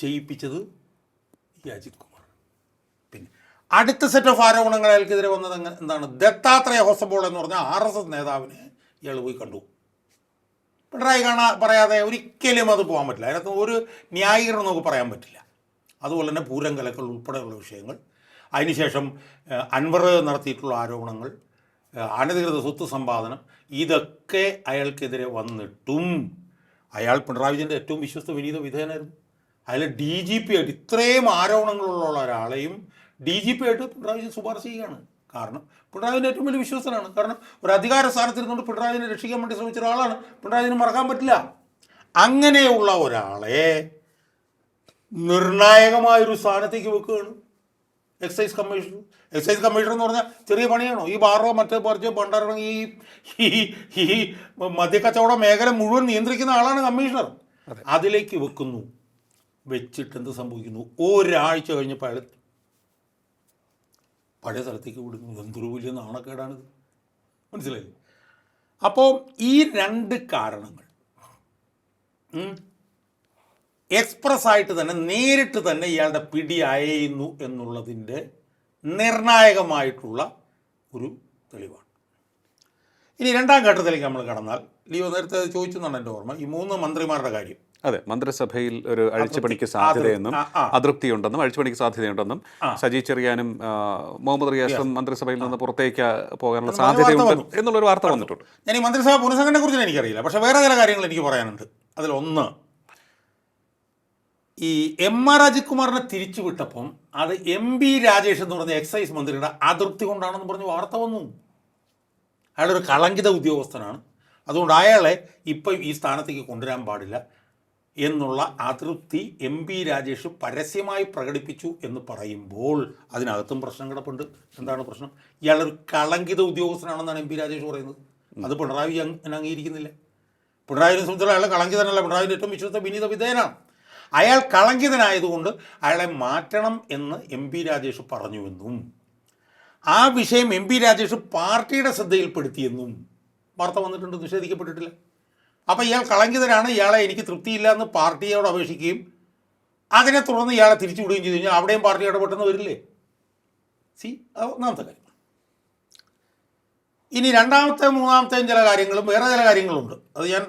ചെയ്യിപ്പിച്ചത് ഈ അജിത് കുമാർ. പിന്നെ അടുത്ത സെറ്റ് ഓഫ് ആരോപണങ്ങൾ അയാൾക്കെതിരെ വന്നത് എന്താണ്? ദത്താത്രേയ ഹൊസബോൾ എന്ന് പറഞ്ഞ RSS നേതാവിനെ ഇയാൾ പോയി കണ്ടു. പിണറായി പറയാതെ ഒരിക്കലും അത് പോകാൻ പറ്റില്ല. അതിനകത്ത് ഒരു ന്യായീകരണം നമുക്ക് പറയാൻ പറ്റില്ല. അതുപോലെ തന്നെ പൂരം കലക്കൽ ഉൾപ്പെടെയുള്ള വിഷയങ്ങൾ, അതിനുശേഷം അൻവർ നടത്തിയിട്ടുള്ള ആരോപണങ്ങൾ, അനധികൃത സ്വത്ത് സമ്പാദനം, ഇതൊക്കെ അയാൾക്കെതിരെ വന്നിട്ടും അയാൾ പിണറായി വിജയൻ്റെ ഏറ്റവും വിശ്വസ്ത വിനീത വിധേയനായിരുന്നു. അയാൾ DGP ആയിട്ട് ഇത്രയും ആരോപണങ്ങളുള്ള ഒരാളെയും DGP ആയിട്ട് പിണറായി വിജയൻ ശുപാർശ ചെയ്യുകയാണ്. കാരണം പിണറായി വിജയൻ ഏറ്റവും വലിയ വിശ്വസ്തനാണ്. കാരണം ഒരു അധികാര സ്ഥാനത്തിരുന്നുകൊണ്ട് പിണറായി വിജയനെ രക്ഷിക്കാൻ വേണ്ടി ശ്രമിച്ച ഒരാളാണ്. പിണറായി വിജയന് മറക്കാൻ പറ്റില്ല. അങ്ങനെയുള്ള ഒരാളെ നിർണായകമായൊരു സ്ഥാനത്തേക്ക് വെക്കുകയാണ് എക്സൈസ് കമ്മീഷണർ. എക്സൈസ് കമ്മീഷണർ എന്ന് പറഞ്ഞാൽ ചെറിയ പണിയാണോ? ഈ ബാറോ മറ്റേ പറിച്ച് പണ്ടിറങ്ങി ഈ മദ്യക്കച്ചവട മേഖല മുഴുവൻ നിയന്ത്രിക്കുന്ന ആളാണ് കമ്മീഷണർ. അതിലേക്ക് വെക്കുന്നു. വെച്ചിട്ട് എന്ത് സംഭവിക്കുന്നു? ഒരാഴ്ച കഴിഞ്ഞപ്പോൾ അയാൾ പഴയ സ്ഥലത്തേക്ക് വിടുന്നു. എന്തൊരു വലിയ നാണക്കേടാണിത്, മനസ്സിലായി? അപ്പോൾ ഈ രണ്ട് കാരണങ്ങൾ എക്സ്പ്രസ് ആയിട്ട് തന്നെ നേരിട്ട് തന്നെ ഇയാളുടെ പിടി അയയുന്നു എന്നുള്ളതിൻ്റെ നിർണായകമായിട്ടുള്ള ഒരു തെളിവാണ്. ഇനി രണ്ടാം ഘട്ടത്തിലേക്ക് നമ്മൾ കടന്നാൽ, ലിയോ നേരത്തെ ചോദിച്ചെന്നാണ് എൻ്റെ ഓർമ്മ, ഈ 3 മന്ത്രിമാരുടെ കാര്യം. അതെ, മന്ത്രിസഭയിൽ ഒരു അഴിച്ചുപണിക്ക് സാധ്യതയെന്നും അതൃപ്തിയുണ്ടെന്നും അഴിച്ചുപണിക്ക് സാധ്യതയുണ്ടെന്നും സജി ചെറിയാനും മുഹമ്മദ് റിയാസും മന്ത്രിസഭയിൽ നിന്ന് പുറത്തേക്ക് പോകാനുള്ള സാധ്യതയുണ്ട് എന്നുള്ളൊരു വാർത്ത വന്നിട്ടുണ്ട്. ഞാൻ ഈ മന്ത്രിസഭ പുനഃസംഘടനയെ കുറിച്ച് എനിക്കറിയില്ല, പക്ഷേ വേറെ ചില കാര്യങ്ങൾ എനിക്ക് പറയാനുണ്ട്. അതിലൊന്ന്, ഈ MR അജിത് കുമാറിനെ തിരിച്ചുവിട്ടപ്പം അത് MB രാജേഷ് എന്ന് പറഞ്ഞ എക്സൈസ് മന്ത്രിയുടെ അതൃപ്തി കൊണ്ടാണെന്ന് പറഞ്ഞ് വാർത്ത വന്നു. അയാളൊരു കളങ്കിത ഉദ്യോഗസ്ഥനാണ്, അതുകൊണ്ട് അയാളെ ഇപ്പം ഈ സ്ഥാനത്തേക്ക് കൊണ്ടുവരാൻ പാടില്ല എന്നുള്ള അതൃപ്തി MB രാജേഷ് പരസ്യമായി പ്രകടിപ്പിച്ചു എന്ന് പറയുമ്പോൾ അതിനകത്തും പ്രശ്നം കിടപ്പുണ്ട്. എന്താണ് പ്രശ്നം? ഇയാളൊരു കളങ്കിത ഉദ്യോഗസ്ഥനാണെന്നാണ് MB രാജേഷ് പറയുന്നത്. അത് പിണറായി അംഗീകരിക്കുന്നില്ല. പിണറായിനെ സംബന്ധിച്ചുള്ള അയാളെ കളങ്കിതനല്ല, പിണറായിൻ്റെ ഏറ്റവും വിശ്വസ്ത വിനീത വിധേയനാണ്. അയാൾ കളങ്കിതനായതുകൊണ്ട് അയാളെ മാറ്റണം എന്ന് MB രാജേഷ് പറഞ്ഞുവെന്നും ആ വിഷയം MB രാജേഷ് പാർട്ടിയുടെ ശ്രദ്ധയിൽപ്പെടുത്തിയെന്നും വാർത്ത വന്നിട്ടുണ്ട്, നിഷേധിക്കപ്പെട്ടിട്ടില്ല. അപ്പോൾ ഇയാൾ കളങ്കിതനാണ്, ഇയാളെ എനിക്ക് തൃപ്തിയില്ല എന്ന് പാർട്ടിയോട് അപേക്ഷിക്കുകയും അതിനെ തുടർന്ന് ഇയാളെ തിരിച്ചുവിടുകയും ചെയ്തു കഴിഞ്ഞാൽ അവിടെയും പാർട്ടി ഇടപെട്ടെന്ന് വരില്ലേ? ഒന്നാമത്തെ കാര്യം. ഇനി രണ്ടാമത്തെ മൂന്നാമത്തെയും ചില കാര്യങ്ങളും വേറെ ചില കാര്യങ്ങളുണ്ട്. അത് ഞാൻ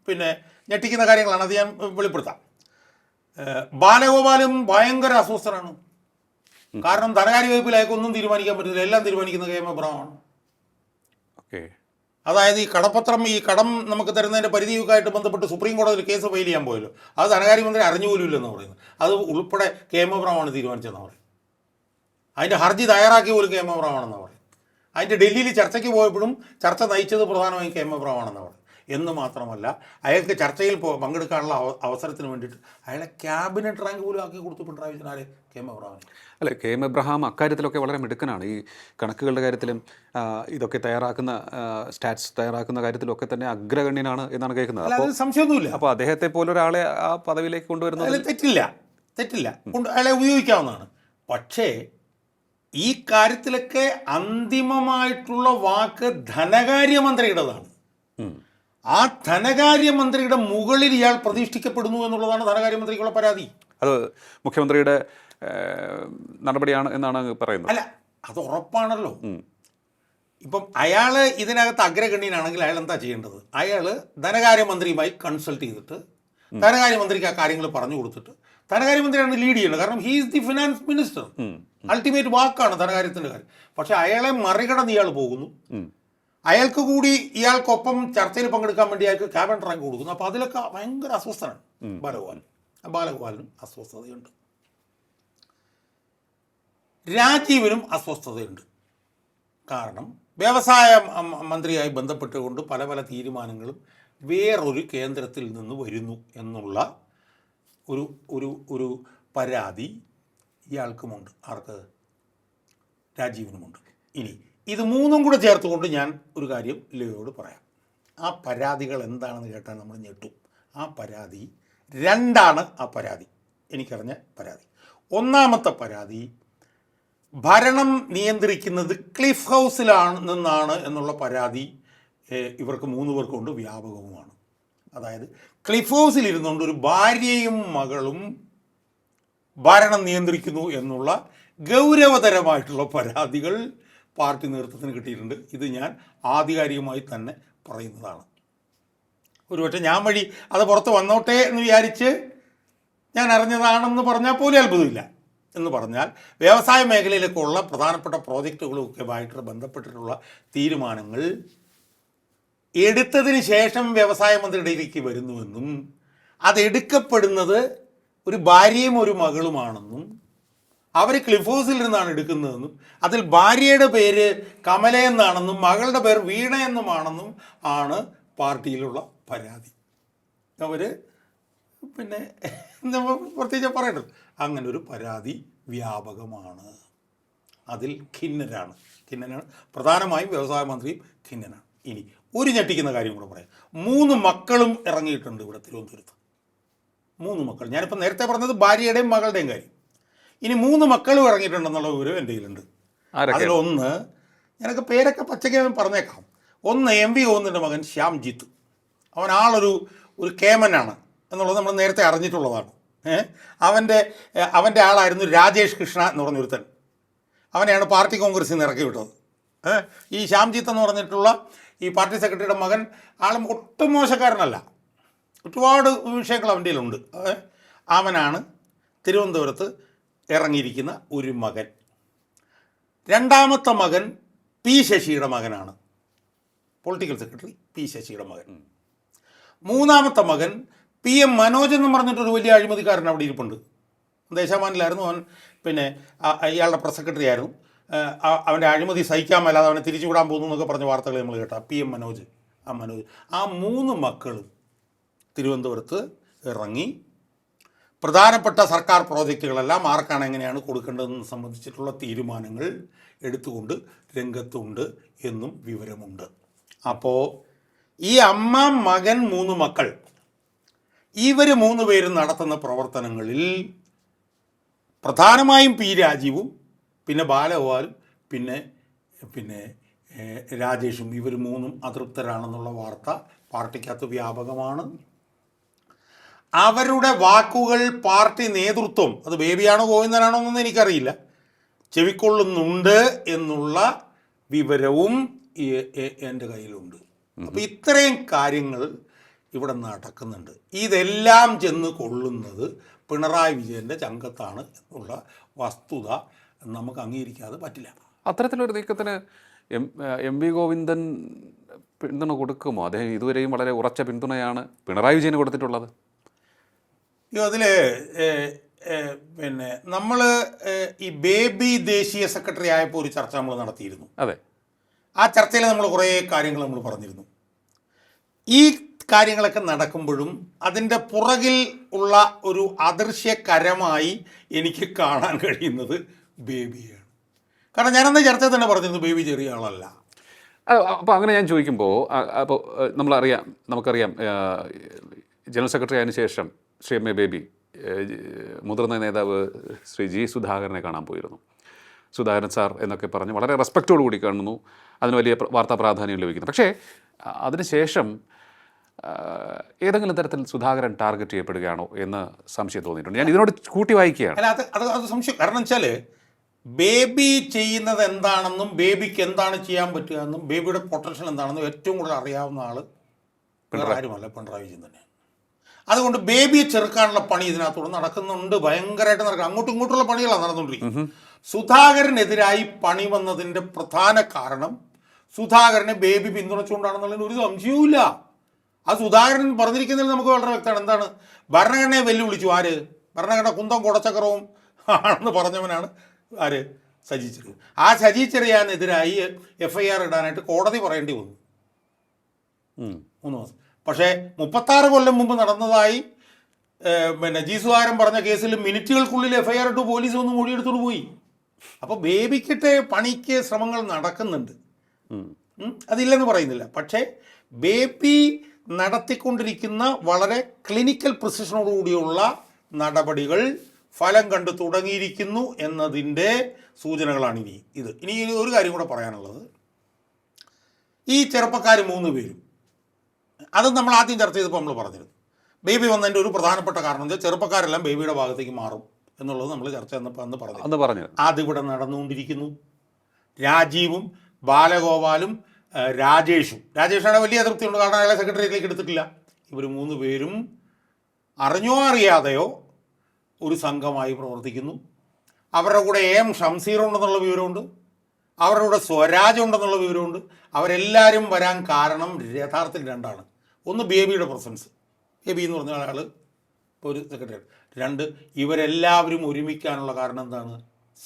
പിന്നെ ഞെട്ടിക്കുന്ന കാര്യങ്ങളാണ്, അത് ഞാൻ വെളിപ്പെടുത്താം. ബാലഗോപാലും ഭയങ്കര അസ്വസ്ഥനാണ്. കാരണം ധനകാര്യ വകുപ്പിൽ അയാൾക്കൊന്നും തീരുമാനിക്കാൻ പറ്റില്ല, എല്ലാം തീരുമാനിക്കുന്ന KM എബ്രഹാമാണ്. അതായത് ഈ കടം നമുക്ക് തരുന്നതിൻ്റെ പരിധിയുമായിട്ട് ബന്ധപ്പെട്ട് സുപ്രീം കോടതിയിൽ കേസ് ഫയൽ ചെയ്യാൻ പോയല്ലോ, അത് ധനകാര്യമന്ത്രി അറിഞ്ഞുപോലുമില്ലെന്ന് പറയുന്നത്. അത് ഉൾപ്പെടെ KM എബ്രഹാമാണ് തീരുമാനിച്ചതെന്ന് പറയും. അതിൻ്റെ ഹർജി തയ്യാറാക്കിയ പോലും KM എബ്രഹാമാണെന്ന് പറയും. അതിൻ്റെ ഡൽഹിയിൽ ചർച്ചയ്ക്ക് പോയപ്പോഴും ചർച്ച നയിച്ചത് പ്രധാനമായും KM എബ്രഹാമാണെന്ന് പറയും. എന്ന് മാത്രമല്ല, അയാൾക്ക് ചർച്ചയിൽ പങ്കെടുക്കാനുള്ള അവസരത്തിന് വേണ്ടിയിട്ട് അയാളെ ക്യാബിനറ്റ് റാങ്ക് പോലും ആക്കി കൊടുത്തു പിണറായി വിജയൻ. ആരെ? KM എബ്രഹാമിന്. അല്ലെ, KM എബ്രഹാം അക്കാര്യത്തിലൊക്കെ വളരെ മിടുക്കനാണ്. ഈ കണക്കുകളുടെ കാര്യത്തിലും ഇതൊക്കെ തയ്യാറാക്കുന്ന സ്റ്റാറ്റ്സ് തയ്യാറാക്കുന്ന കാര്യത്തിലൊക്കെ തന്നെ അഗ്രഗണ്യനാണ് എന്നാണ് കേൾക്കുന്നത്. അപ്പോൾ സംശയമൊന്നുമില്ല. അപ്പോൾ അദ്ദേഹത്തെ പോലൊരാളെ ആ പദവിയിലേക്ക് കൊണ്ടുവരുന്നത് തെറ്റില്ല, അയാളെ ഉപയോഗിക്കാവുന്നതാണ്. പക്ഷേ ഈ കാര്യത്തിലൊക്കെ അന്തിമമായിട്ടുള്ള വാക്ക് ധനകാര്യമന്ത്രിയുടേതാണ്. ആ ധനകാര്യമന്ത്രിയുടെ മുകളിൽ ഇയാൾ പ്രതിഷ്ഠിക്കപ്പെടുന്നു എന്നുള്ളതാണ് ധനകാര്യമന്ത്രിക്കുള്ള പരാതി. അത് മുഖ്യമന്ത്രിയുടെ നടപടിയാണ് എന്നാണ് പറയുന്നത്. അല്ല, അത് ഉറപ്പാണല്ലോ. ഇപ്പം അയാൾ ഇതിനകത്ത് അഗ്രഗണ്യനാണെങ്കിൽ അയാൾ എന്താ ചെയ്യേണ്ടത്? അയാൾ ധനകാര്യമന്ത്രിയുമായി കൺസൾട്ട് ചെയ്തിട്ട് ധനകാര്യമന്ത്രിക്ക് ആ കാര്യങ്ങൾ പറഞ്ഞു കൊടുത്തിട്ട്, ധനകാര്യമന്ത്രിയാണ് ലീഡ് ചെയ്യുന്നത്. കാരണം he is the finance minister, ultimate വാക്കാണ് ധനകാര്യത്തിൻ്റെ കാര്യം. പക്ഷെ അയാളെ മറികടന്ന് ഇയാൾ പോകുന്നു. അയാൾക്ക് കൂടി ഇയാൾക്കൊപ്പം ചർച്ചയിൽ പങ്കെടുക്കാൻ വേണ്ടി അയാൾക്ക് ക്യാബിനറ്റ് റാങ്ക് കൊടുക്കുന്നു. അപ്പോൾ അതിലൊക്കെ ഭയങ്കര അസ്വസ്ഥനാണ് ബാലഗോപാലിനും അസ്വസ്ഥതയുണ്ട്, രാജീവിനും അസ്വസ്ഥതയുണ്ട്. കാരണം വ്യവസായ മന്ത്രിയായി ബന്ധപ്പെട്ടുകൊണ്ട് പല പല തീരുമാനങ്ങളും വേറൊരു കേന്ദ്രത്തിൽ നിന്ന് വരുന്നു എന്നുള്ള ഒരു ഒരു ഒരു പരാതി ഇയാൾക്കുമുണ്ട്. ആർക്ക്? രാജീവിനുമുണ്ട്. ഇനി ഇത് മൂന്നും കൂടെ ചേർത്തുകൊണ്ട് ഞാൻ ഒരു കാര്യം ലിയോയോട് പറയാം. ആ പരാതികൾ എന്താണെന്ന് കേട്ടാൽ നമ്മൾ ഞെട്ടും. ആ പരാതി രണ്ടാണ്. ആ പരാതി എനിക്കറിഞ്ഞ പരാതി. ഒന്നാമത്തെ പരാതി ഭരണം നിയന്ത്രിക്കുന്നത് ക്ലിഫ് ഹൗസിലാണ് എന്നുള്ള പരാതി ഇവർക്ക് 3 പേർക്കുണ്ട്, വ്യാപകവുമാണ്. അതായത് ക്ലിഫ് ഹൗസിൽ ഇരുന്നുകൊണ്ട് ഒരു ഭാര്യയും മകളും ഭരണം നിയന്ത്രിക്കുന്നു എന്നുള്ള ഗൗരവതരമായിട്ടുള്ള പരാതികൾ പാർട്ടി നേതൃത്വത്തിന് കിട്ടിയിട്ടുണ്ട്. ഇത് ഞാൻ ആധികാരികമായി തന്നെ പറയുന്നതാണ്. ഒരുപക്ഷെ ഞാൻ വഴി അത് പുറത്ത് വന്നോട്ടെ എന്ന് വിചാരിച്ച് ഞാൻ അറിഞ്ഞതാണെന്ന് പറഞ്ഞാൽ പോലും അത്ഭുതമില്ല. എന്ന് പറഞ്ഞാൽ വ്യവസായ മേഖലയിലേക്കുള്ള പ്രധാനപ്പെട്ട പ്രോജക്റ്റുകളുമൊക്കെയുമായിട്ട് ബന്ധപ്പെട്ടിട്ടുള്ള തീരുമാനങ്ങൾ എടുത്തതിന് ശേഷം വ്യവസായ മന്ത്രിയിലേക്ക് വരുന്നുവെന്നും അതെടുക്കപ്പെടുന്നത് ഒരു ഭാര്യയും ഒരു മകളുമാണെന്നും അവർ ക്ലിഫ് ഹൗസിൽ നിന്നാണ് എടുക്കുന്നതെന്നും അതിൽ ഭാര്യയുടെ പേര് കമല എന്നാണെന്നും മകളുടെ പേര് വീണ എന്നുമാണെന്നും ആണ് പാർട്ടിയിലുള്ള പരാതി. അവർ പിന്നെ പ്രത്യേകിച്ച് പറയണ്ടല്ലോ, അങ്ങനെ ഒരു പരാതി വ്യാപകമാണ്. അതിൽ ഖിന്നരാണ് പ്രധാനമായും വ്യവസായ മന്ത്രിയും ഖിന്നനാണ്. ഇനി ഒരു ഞെട്ടിക്കുന്ന കാര്യം കൂടെ പറയാം. 3 മക്കളും ഇറങ്ങിയിട്ടുണ്ട് ഇവിടെ തിരുവനന്തപുരത്ത്. 3 മക്കൾ. ഞാനിപ്പോൾ നേരത്തെ പറഞ്ഞത് ഭാര്യയുടെയും മകളുടെയും കാര്യം. ഇനി 3 മക്കളും ഇറങ്ങിയിട്ടുണ്ടെന്നുള്ള വിവരം എൻ്റെ കയ്യിലുണ്ട്. അതിലൊന്ന് ഞാനൊക്കെ പേരൊക്കെ പച്ചയ്ക്ക് പറഞ്ഞേക്കാം. ഒന്ന് MV ഗോവിന്ദൻ്റെ മകൻ ശ്യാംജിത്ത്. അവൻ ഒരു കേമനാണ് എന്നുള്ളത് നമ്മൾ നേരത്തെ അറിഞ്ഞിട്ടുള്ളതാണ്. അവൻ്റെ ആളായിരുന്നു രാജേഷ് കൃഷ്ണ എന്ന് പറഞ്ഞൊരുത്തൻ. അവനെയാണ് പാർട്ടി കോൺഗ്രസിൽ നിന്ന് ഇറക്കി വിട്ടത്. ഈ ശ്യാംജിത്ത് എന്ന് പറഞ്ഞിട്ടുള്ള ഈ പാർട്ടി സെക്രട്ടറിയുടെ മകൻ ആളും ഒട്ടും മോശക്കാരനല്ല. ഒരുപാട് വിഷയങ്ങൾ അവൻ്റെ കയ്യിലുണ്ട്. അവനാണ് തിരുവനന്തപുരത്ത് ഇറങ്ങിയിരിക്കുന്ന ഒരു മകൻ. രണ്ടാമത്തെ മകൻ പി ശശിയുടെ മകനാണ്, പൊളിറ്റിക്കൽ സെക്രട്ടറി പി ശശിയുടെ മകൻ. മൂന്നാമത്തെ മകൻ PM മനോജ് എന്ന് പറഞ്ഞിട്ടൊരു വലിയ അഴിമതിക്കാരൻ അവിടെ ഇരിപ്പുണ്ട്. ദേശാമാനിലായിരുന്നു അവൻ. പിന്നെ ഇയാളുടെ പ്രസ് സെക്രട്ടറി ആയിരുന്നു. അവൻ്റെ അഴിമതി സഹിക്കാൻ മേലാതെ അവനെ തിരിച്ചുവിടാൻ പോകുന്നു എന്നൊക്കെ പറഞ്ഞ വാർത്തകൾ നമ്മൾ കേട്ട PM മനോജ്. ആ 3 മക്കളും തിരുവനന്തപുരത്ത് ഇറങ്ങി പ്രധാനപ്പെട്ട സർക്കാർ പ്രോജക്റ്റുകളെല്ലാം ആർക്കാണ് എങ്ങനെയാണ് കൊടുക്കേണ്ടതെന്ന് സംബന്ധിച്ചിട്ടുള്ള തീരുമാനങ്ങൾ എടുത്തുകൊണ്ട് രംഗത്തുണ്ട് എന്നും വിവരമുണ്ട്. അപ്പോൾ ഈ അമ്മ, മകൻ, 3 മക്കൾ, ഇവർ 3 പേരും നടത്തുന്ന പ്രവർത്തനങ്ങളിൽ പ്രധാനമായും P രാജീവും പിന്നെ ബാലഗോപാലും പിന്നെ രാജേഷും, ഇവർ 3 അതൃപ്തരാണെന്നുള്ള വാർത്ത പാർട്ടിക്കകത്ത് വ്യാപകമാണ്. അവരുടെ വാക്കുകൾ പാർട്ടി നേതൃത്വം, അത് ബേബിയാണോ ഗോവിന്ദനാണോ എന്നൊന്നും എനിക്കറിയില്ല, ചെവിക്കൊള്ളുന്നുണ്ട് എന്നുള്ള വിവരവും എൻ്റെ കയ്യിലുണ്ട്. അപ്പോൾ ഇത്രയും കാര്യങ്ങൾ ഇവിടെ നടക്കുന്നുണ്ട്. ഇതെല്ലാം ചെന്ന് കൊള്ളുന്നത് പിണറായി വിജയൻ്റെ ചങ്കത്താണ് എന്നുള്ള വസ്തുത നമുക്ക് അംഗീകരിക്കാതെ പറ്റില്ല. അത്തരത്തിലൊരു നീക്കത്തിന് MV ഗോവിന്ദൻ പിന്തുണ കൊടുക്കുമോ? അദ്ദേഹം ഇതുവരെയും വളരെ ഉറച്ച പിന്തുണയാണ് പിണറായി വിജയന് കൊടുത്തിട്ടുള്ളത്. അതിൽ പിന്നെ നമ്മൾ ഈ ബേബി ദേശീയ സെക്രട്ടറി ആയപ്പോൾ ഒരു ചർച്ച നമ്മൾ നടത്തിയിരുന്നു. അതെ, ആ ചർച്ചയിൽ നമ്മൾ കുറേ കാര്യങ്ങൾ നമ്മൾ പറഞ്ഞിരുന്നു. ഈ കാര്യങ്ങളൊക്കെ നടക്കുമ്പോഴും അതിൻ്റെ പുറകിൽ ഉള്ള ഒരു അദൃശ്യകരമായി എനിക്ക് കാണാൻ കഴിയുന്നത് ബേബിയാണ്. കാരണം ഞാനന്ന് ചർച്ചയിൽ തന്നെ പറഞ്ഞിരുന്നു ബേബി ചെറിയ ആളല്ല. അപ്പോൾ അങ്ങനെ ഞാൻ ചോദിക്കുമ്പോൾ, അപ്പോൾ നമുക്കറിയാം ജനറൽ സെക്രട്ടറി ആയതിനു ശേഷം ശ്രീ MA ബേബി മുതിർന്ന നേതാവ് ശ്രീ G സുധാകരനെ കാണാൻ പോയിരുന്നു. സുധാകരൻ സാർ എന്നൊക്കെ പറഞ്ഞ് വളരെ റെസ്പെക്റ്റോടു കൂടി കാണുന്നു. അതിന് വലിയ വാർത്താ പ്രാധാന്യം ലഭിക്കുന്നു. പക്ഷേ അതിനുശേഷം ഏതെങ്കിലും തരത്തിൽ സുധാകരൻ ടാർഗറ്റ് ചെയ്യപ്പെടുകയാണോ എന്ന് സംശയം തോന്നിയിട്ടുണ്ട്. ഞാൻ ഇതിനോട് കൂട്ടി വായിക്കുകയാണ്. അല്ല, അത് സംശയം. കാരണം വെച്ചാൽ ബേബി ചെയ്യുന്നത് എന്താണെന്നും ബേബിക്ക് എന്താണ് ചെയ്യാൻ പറ്റുക എന്നും ബേബിയുടെ പൊട്ടൻഷ്യൽ എന്താണെന്നും ഏറ്റവും കൂടുതൽ അറിയാവുന്ന ആൾ ആരുമല്ല, പിണറായി വിജയൻ തന്നെ. അതുകൊണ്ട് ബേബിയെ ചെറുക്കാനുള്ള പണി ഇതിനകത്തൂടെ നടക്കുന്നുണ്ട്, ഭയങ്കരമായിട്ട് നടക്കുക. അങ്ങോട്ടും ഇങ്ങോട്ടുള്ള പണികളാണ് നടന്നുകൊണ്ടിരിക്കുന്നത്. സുധാകരനെതിരായി പണി വന്നതിൻ്റെ പ്രധാന കാരണം സുധാകരനെ ബേബി പിന്തുണച്ചുകൊണ്ടാണെന്നുള്ളതിന് ഒരു സംശയവുമില്ല. ആ സുധാകരൻ പറഞ്ഞിരിക്കുന്നതിൽ നമുക്ക് വളരെ വ്യക്തമാണ്. എന്താണ്? ഭരണഘടനയെ വെല്ലുവിളിച്ചു. ആര്? ഭരണഘടന കുന്തം കുടച്ചക്രവും ആണെന്ന് പറഞ്ഞവനാണ് ആര്? സജി ചെറിയാൻ. ആ സജി ചെറിയാനെതിരായി FIR ഇടാനായിട്ട് കോടതി പറയേണ്ടി വന്നു 3 മാസം. പക്ഷേ 36 കൊല്ലം മുമ്പ് നടന്നതായി പിന്നെ G സുധാകരൻ പറഞ്ഞ കേസിൽ മിനിറ്റുകൾക്കുള്ളിൽ FIR ഇട്ട് പോലീസ് ഒന്ന് മൊഴിയെടുത്തോണ്ട് പോയി. അപ്പോൾ ബേബിക്കിട്ട് പണിക്ക് ശ്രമങ്ങൾ നടക്കുന്നുണ്ട്, അതില്ലെന്ന് പറയുന്നില്ല. പക്ഷേ ബേബി നടത്തിക്കൊണ്ടിരിക്കുന്ന വളരെ ക്ലിനിക്കൽ പ്രിസിഷനോടുകൂടിയുള്ള നടപടികൾ ഫലം കണ്ടു തുടങ്ങിയിരിക്കുന്നു എന്നതിൻ്റെ സൂചനകളാണ് ഇനി ഒരു കാര്യം കൂടെ പറയാനുള്ളത്. ഈ ചെറുപ്പക്കാർ 3 പേരും, അത് നമ്മൾ ആദ്യം ചർച്ച ചെയ്തപ്പോൾ നമ്മൾ പറഞ്ഞിരുന്നു, ബേബി വന്നതിൻ്റെ ഒരു പ്രധാനപ്പെട്ട കാരണം വെച്ചാൽ ചെറുപ്പക്കാരെല്ലാം ബേബിയുടെ ഭാഗത്തേക്ക് മാറും എന്നുള്ളത് നമ്മൾ ചർച്ച അന്ന് പറഞ്ഞു. അന്ന് പറഞ്ഞു അതിവിടെ നടന്നുകൊണ്ടിരിക്കുന്നു. രാജീവും ബാലഗോപാലും രാജേഷാണ് വലിയ അതൃപ്തിയുണ്ട്, കാരണം അയാളെ സെക്രട്ടേറിയറ്റിലേക്ക് എടുത്തിട്ടില്ല. ഇവർ 3 പേരും അറിഞ്ഞോ അറിയാതെയോ ഒരു സംഘമായി പ്രവർത്തിക്കുന്നു. അവരുടെ കൂടെ എം ഷംസീർ ഉണ്ടെന്നുള്ള വിവരമുണ്ട്, അവരുടെ കൂടെ സ്വരാജ് ഉണ്ടെന്നുള്ള വിവരമുണ്ട്. അവരെല്ലാവരും വരാൻ കാരണം യഥാർത്ഥത്തിൽ 2 ഒന്ന് ബേബിയുടെ പ്രസൻസ്, ബേബി എന്ന് പറഞ്ഞ ആൾ ഒരു സെക്രട്ടറി. 2 ഇവരെല്ലാവരും ഒരുമിക്കാനുള്ള കാരണം എന്താണ്?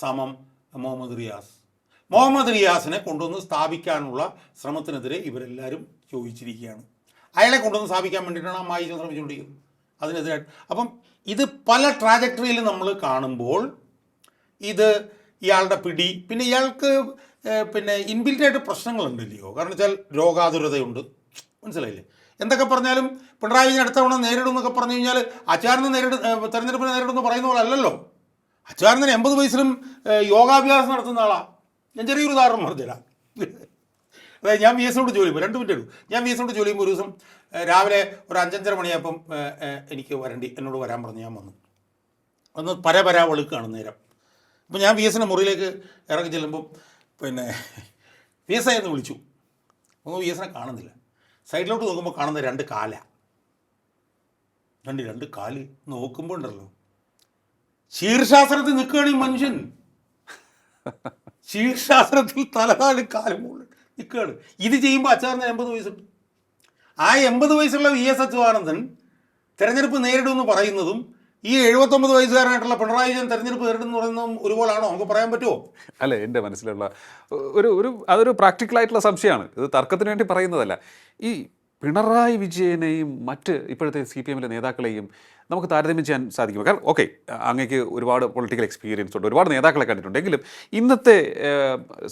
സമം മുഹമ്മദ് റിയാസിനെ കൊണ്ടുവന്ന് സ്ഥാപിക്കാനുള്ള ശ്രമത്തിനെതിരെ ഇവരെല്ലാവരും ചോദിച്ചിരിക്കുകയാണ്. അയാളെ കൊണ്ടുവന്ന് സ്ഥാപിക്കാൻ വേണ്ടിയിട്ടാണ് അമ്മായി ശ്രമിച്ചുകൊണ്ടിരിക്കുന്നത്, അതിനെതിരായിട്ട്. അപ്പം ഇത് പല ട്രാജക്ടറിയിൽ നമ്മൾ കാണുമ്പോൾ ഇത് ഇയാളുടെ പിടി, പിന്നെ ഇയാൾക്ക് പിന്നെ ഇൻബിൽറ്റായിട്ട് പ്രശ്നങ്ങളുണ്ടല്ലയോ. കാരണം വെച്ചാൽ രോഗാതുരതയുണ്ട്, മനസ്സിലായില്ലേ? എന്തൊക്കെ പറഞ്ഞാലും പിണറായി വിജയൻ അടുത്ത തവണ നേരിടും എന്നൊക്കെ പറഞ്ഞു കഴിഞ്ഞാൽ അച്ചാരനെ തെരഞ്ഞെടുപ്പിനെ നേരിടുമെന്ന് പറയുന്ന പോലെ അല്ലല്ലോ. അച്ചാരന് 80 വയസ്സിലും യോഗാഭ്യാസം നടത്തുന്ന ആളാണ്. ഞാൻ ചെറിയൊരു ഉദാഹരണം പറഞ്ഞുതരാം. അതായത് ഞാൻ VS നോട് ജോലി ചെയ്യുമ്പോൾ 2 മിനിറ്റ് എടുക്കും. ഞാൻ VS നോട് ജോലി ചെയ്യുമ്പോൾ ഒരു ദിവസം രാവിലെ ഒരു 5-5:30 മണിയായപ്പം എനിക്ക് എന്നോട് വരാൻ പറഞ്ഞു. ഞാൻ വന്ന് പരപരാ വെളുക്കാണ് നേരം. അപ്പോൾ ഞാൻ VS മുറിയിലേക്ക് ഇറങ്ങി ചെല്ലുമ്പം പിന്നെ VS എന്ന് വിളിച്ചു. അപ്പോൾ VS കാണുന്നില്ല. സൈഡിലോട്ട് നോക്കുമ്പോൾ കാണുന്ന 2 കാല, 2 കാല് നോക്കുമ്പോൾ ഉണ്ടല്ലോ, ശീർഷാസനത്തിൽ നിൽക്കുകയാണ് ഈ മനുഷ്യൻ. ശീർഷാസനത്തിൽ തലകാല് കാലും നിൽക്കുകയാണ്. ഇത് ചെയ്യുമ്പോൾ അച്ചാറിന് 80 വയസ്സുണ്ട്. ആ 80 വയസ്സുള്ള VS അച്യുതാനന്ദൻ തെരഞ്ഞെടുപ്പ് നേരിടുമെന്ന് പറയുന്നതും ഈ 79 വയസ്സുകാരനായിട്ടുള്ള പിണറായി വിജയൻ തെരഞ്ഞെടുപ്പ് നേരിടുമെന്ന് പറയുന്നതും ഒരുപോലാണോ? നമുക്ക് പറയാൻ പറ്റുമോ? അല്ലേ, എൻ്റെ മനസ്സിലുള്ള അതൊരു പ്രാക്ടിക്കലായിട്ടുള്ള സംശയമാണ്. ഇത് തർക്കത്തിന് വേണ്ടി പറയുന്നതല്ല. ഈ പിണറായി വിജയനെയും മറ്റ് ഇപ്പോഴത്തെ CPM-ലെ നേതാക്കളെയും നമുക്ക് താരതമ്യം ചെയ്യാൻ സാധിക്കും. കാരണം ഓക്കെ, അങ്ങേക്ക് ഒരുപാട് പൊളിറ്റിക്കൽ എക്സ്പീരിയൻസ് ഉണ്ട്, ഒരുപാട് നേതാക്കളെ കണ്ടിട്ടുണ്ടെങ്കിലും ഇന്നത്തെ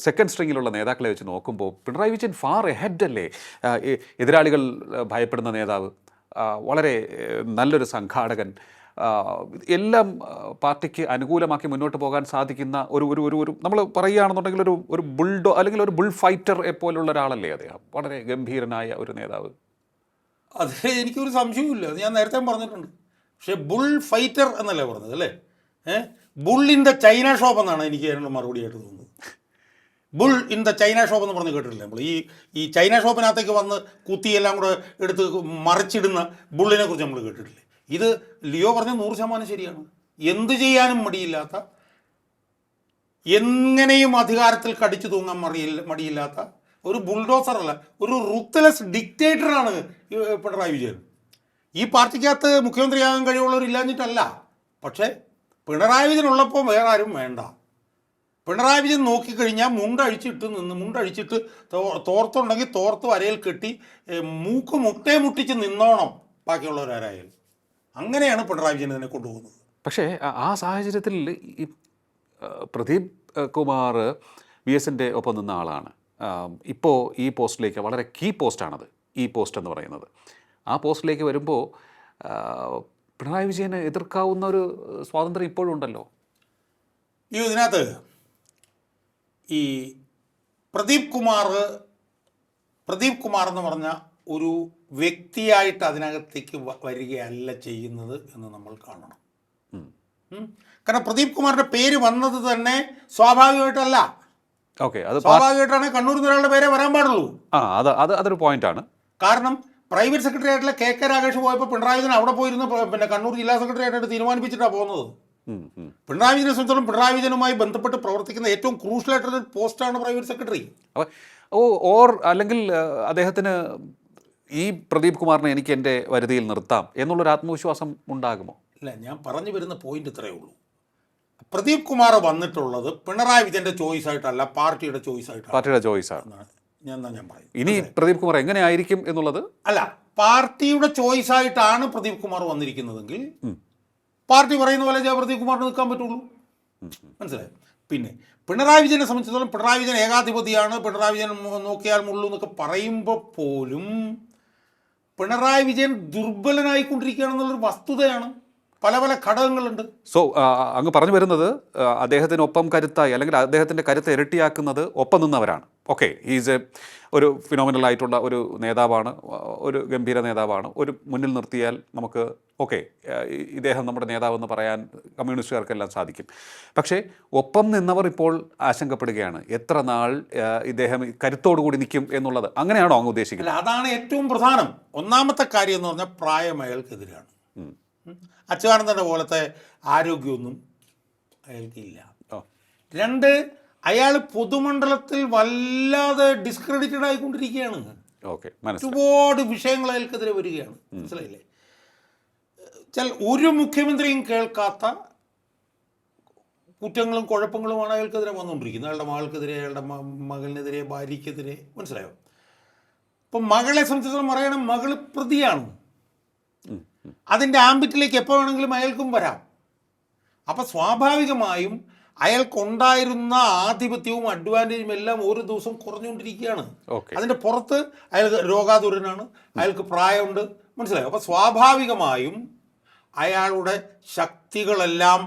സെക്കൻഡ് സ്ട്രിങ്ങിലുള്ള നേതാക്കളെ വെച്ച് നോക്കുമ്പോൾ പിണറായി വിജയൻ ഫാർ എഹെഡ് അല്ലേ? എതിരാളികൾ ഭയപ്പെടുന്ന നേതാവ്, വളരെ നല്ലൊരു സംഘാടകൻ, എല്ലാം പാർട്ടിക്ക് അനുകൂലമാക്കി മുന്നോട്ട് പോകാൻ സാധിക്കുന്ന ഒരു നമ്മൾ പറയുകയാണെന്നുണ്ടെങ്കിൽ ഒരു ബുൾഡോ അല്ലെങ്കിൽ ഒരു ബുൾ ഫൈറ്റർ പോലുള്ള ഒരാളല്ലേ അദ്ദേഹം? വളരെ ഗംഭീരനായ ഒരു നേതാവ്. അത് എനിക്കൊരു സംശയവുമില്ല, അത് ഞാൻ നേരത്തെ പറഞ്ഞിട്ടുണ്ട്. പക്ഷേ ബുൾ ഫൈറ്റർ എന്നല്ലേ പറഞ്ഞത് അല്ലേ? Bull in the China shop എന്നാണ് എനിക്ക് അതിനുള്ള മറുപടിയായിട്ട് തോന്നുന്നത്. Bull in the China shop എന്ന് പറഞ്ഞ് കേട്ടിട്ടില്ലേ നമ്മൾ? ഈ ചൈന ഷോപ്പിനകത്തേക്ക് വന്ന് കുത്തിയെല്ലാം കൂടെ എടുത്ത് മറിച്ചിടുന്ന ബുള്ളിനെ കുറിച്ച് നമ്മൾ കേട്ടിട്ടില്ലേ? ഇത് ലിയോ പറഞ്ഞ 100% ശരിയാണ്. എന്തു ചെയ്യാനും മടിയില്ലാത്ത, എങ്ങനെയും അധികാരത്തിൽ കടിച്ചു തൂങ്ങാൻ മടിയില്ലാത്ത ഒരു ബുൾഡോസർ അല്ല, ഒരു റുത്ത്ലെസ് ഡിക്റ്റേറ്ററാണ് പിണറായി വിജയൻ. ഈ പാർട്ടിക്കകത്ത് മുഖ്യമന്ത്രിയാകാൻ കഴിവുള്ളവരില്ലാഞ്ഞിട്ടല്ല, പക്ഷേ പിണറായി വിജയൻ ഉള്ളപ്പോൾ വേറെ ആരും വേണ്ട. പിണറായി വിജയൻ നോക്കിക്കഴിഞ്ഞാൽ മുണ്ടഴിച്ചിട്ട് തോർത്തുണ്ടെങ്കിൽ തോർത്ത് വരയിൽ കെട്ടി മൂക്ക് മുട്ടിച്ച് നിന്നോണം ബാക്കിയുള്ളവരാരായാലും. അങ്ങനെയാണ് പിണറായി വിജയൻ ഇതിനെ കൊണ്ടുപോകുന്നത്. പക്ഷേ ആ സാഹചര്യത്തിൽ ഈ പ്രദീപ് കുമാർ VS-ൻ്റെ ഒപ്പം നിന്ന ആളാണ്. ഇപ്പോൾ ഈ പോസ്റ്റിലേക്ക് വളരെ കീ പോസ്റ്റാണത്, ഈ പോസ്റ്റ് എന്ന് പറയുന്നത്. ആ പോസ്റ്റിലേക്ക് വരുമ്പോൾ പിണറായി വിജയനെ എതിർക്കാവുന്ന ഒരു സ്വാതന്ത്ര്യം ഇപ്പോഴും ഉണ്ടല്ലോ. ഇതിനകത്ത് ഈ പ്രദീപ് കുമാർ എന്ന് പറഞ്ഞ ഒരു വ്യക്തിയായിട്ട് അതിനകത്തേക്ക് വരികയല്ല ചെയ്യുന്നത് എന്ന് നമ്മൾ കാണണം. കാരണം പ്രദീപ് കുമാറിന്റെ പേര് വന്നത് തന്നെ സ്വാഭാവികമായിട്ടല്ല. ഓക്കെ, അത് സ്വാഭാവികമായിട്ടാണ് കണ്ണൂരിൽ നിന്ന് ഒരാളുടെ പേരെ വരാൻ പാടുള്ളൂ. അതൊരു പോയിന്റാണ്. കാരണം പ്രൈവറ്റ് സെക്രട്ടറി ആയിട്ടുള്ള KK രാഗേഷ് പോയപ്പോൾ പിണറായി വിജയൻ അവിടെ പോയിരുന്ന പിന്നെ കണ്ണൂർ ജില്ലാ സെക്രട്ടറി ആയിട്ട് തീരുമാനിപ്പിച്ചിട്ടാണ് പോകുന്നത്. പിണറായി വിജയനെ സംബന്ധിച്ചിടത്തോളം പിണറായി വിജയനുമായി ബന്ധപ്പെട്ട് പ്രവർത്തിക്കുന്ന ഏറ്റവും ക്രൂഷ്യലായിട്ടൊരു പോസ്റ്റാണ് പ്രൈവറ്റ് സെക്രട്ടറി. അല്ലെങ്കിൽ അദ്ദേഹത്തിന് ഈ പ്രദീപ് കുമാറിനെ എനിക്ക് എൻ്റെ വരുതിയിൽ നിർത്താം എന്നുള്ളൊരു ആത്മവിശ്വാസം ഉണ്ടാകുമോ? ഇല്ല, ഞാൻ പറഞ്ഞു വരുന്ന പോയിന്റ് ഇത്രയേ ഉള്ളൂ. പ്രദീപ് കുമാർ വന്നിട്ടുള്ളത് പിണറായി വിജയന്റെ ചോയ്സ് ആയിട്ടല്ല, പാർട്ടിയുടെ ചോയ്സ് ആയിട്ടാണ്. പാർട്ടിയുടെ ചോയ്സാണ് ഞാൻ പറയും. ഇനി പ്രദീപ് കുമാർ എങ്ങനെയായിരിക്കും എന്നുള്ളത് അല്ല, പാർട്ടിയുടെ ചോയ്സ് ആയിട്ടാണ് പ്രദീപ് കുമാർ വന്നിരിക്കുന്നതെങ്കിൽ പാർട്ടി പറയുന്ന പോലെ പ്രദീപ് കുമാറിന് നിൽക്കാൻ പറ്റുള്ളൂ. മനസ്സിലായോ? പിന്നെ പിണറായി വിജയനെ സംബന്ധിച്ചിടത്തോളം പിണറായി വിജയൻ ഏകാധിപതിയാണ്, പിണറായി വിജയൻ നോക്കിയാൽ മുള്ളൂ എന്നൊക്കെ പറയുമ്പോൾ പോലും പിണറായി വിജയൻ ദുർബലനായിക്കൊണ്ടിരിക്കുകയാണെന്നുള്ളൊരു വസ്തുതയാണ്. പല ഘടകങ്ങളുണ്ട്. സോ അങ്ങ് പറഞ്ഞു വരുന്നത് അദ്ദേഹത്തിനൊപ്പം കരുത്തായി അല്ലെങ്കിൽ അദ്ദേഹത്തിൻ്റെ കരുത്ത് ഇരട്ടിയാക്കുന്നത് ഒപ്പം നിന്നവരാണ്. ഓക്കെ ഈസ് ഒരു ഫിനോമിനൽ ആയിട്ടുള്ള ഒരു നേതാവാണ്, ഒരു ഗംഭീര നേതാവാണ്. ഒരു മുന്നിൽ നിർത്തിയാൽ നമുക്ക് ഓക്കെ ഇദ്ദേഹം നമ്മുടെ നേതാവെന്ന് പറയാൻ കമ്മ്യൂണിസ്റ്റുകാർക്കെല്ലാം സാധിക്കും. പക്ഷേ ഒപ്പം നിന്നവർ ഇപ്പോൾ ആശങ്കപ്പെടുകയാണ്, എത്ര നാൾ ഇദ്ദേഹം കരുത്തോടുകൂടി നിൽക്കും എന്നുള്ളത്. അങ്ങനെയാണോ അങ്ങ് ഉദ്ദേശിക്കുന്നത്? അല്ല, അതാണ് ഏറ്റവും പ്രധാനം. ഒന്നാമത്തെ കാര്യം എന്ന് പറഞ്ഞാൽ പ്രായം അയാൾക്കെതിരാണ്. അച്യുതാനന്ദൻ്റെ പോലത്തെ ആരോഗ്യമൊന്നും അയാൾക്കില്ല. രണ്ട്, അയാൾ പൊതുമണ്ഡലത്തിൽ വല്ലാതെ ഡിസ്ക്രെഡിറ്റഡ് ആയിക്കൊണ്ടിരിക്കുകയാണ്. ഓക്കെ, ഒരുപാട് വിഷയങ്ങൾ അയാൾക്കെതിരെ വരികയാണ്. മനസ്സിലായില്ലേ? ഒരു മുഖ്യമന്ത്രിയും കേൾക്കാത്ത കുറ്റങ്ങളും കുഴപ്പങ്ങളുമാണ് അയാൾക്കെതിരെ വന്നുകൊണ്ടിരിക്കുന്നത്. അയാളുടെ മകൾക്കെതിരെ, അയാളുടെ മകനെതിരെ, ഭാര്യയ്ക്കെതിരെ. മനസ്സിലായോ? ഇപ്പം മകളെ സംബന്ധിച്ചിടത്തോളം പറയണം, മകൾ പ്രതിയാണ്. അതിൻ്റെ ആംബിറ്റിലേക്ക് എപ്പോൾ വേണമെങ്കിലും അയാൾക്കും വരാം. അപ്പം സ്വാഭാവികമായും അയാൾക്കുണ്ടായിരുന്ന ആധിപത്യവും അഡ്വാൻറ്റേജും എല്ലാം ഓരോ ദിവസവും കുറഞ്ഞുകൊണ്ടിരിക്കുകയാണ്. അതിൻ്റെ പുറത്ത് അയാൾ രോഗാതുരനാണ്, അയാൾക്ക് പ്രായമുണ്ട്. മനസ്സിലായോ? അപ്പോൾ സ്വാഭാവികമായും അയാളുടെ ശക്തികളെല്ലാം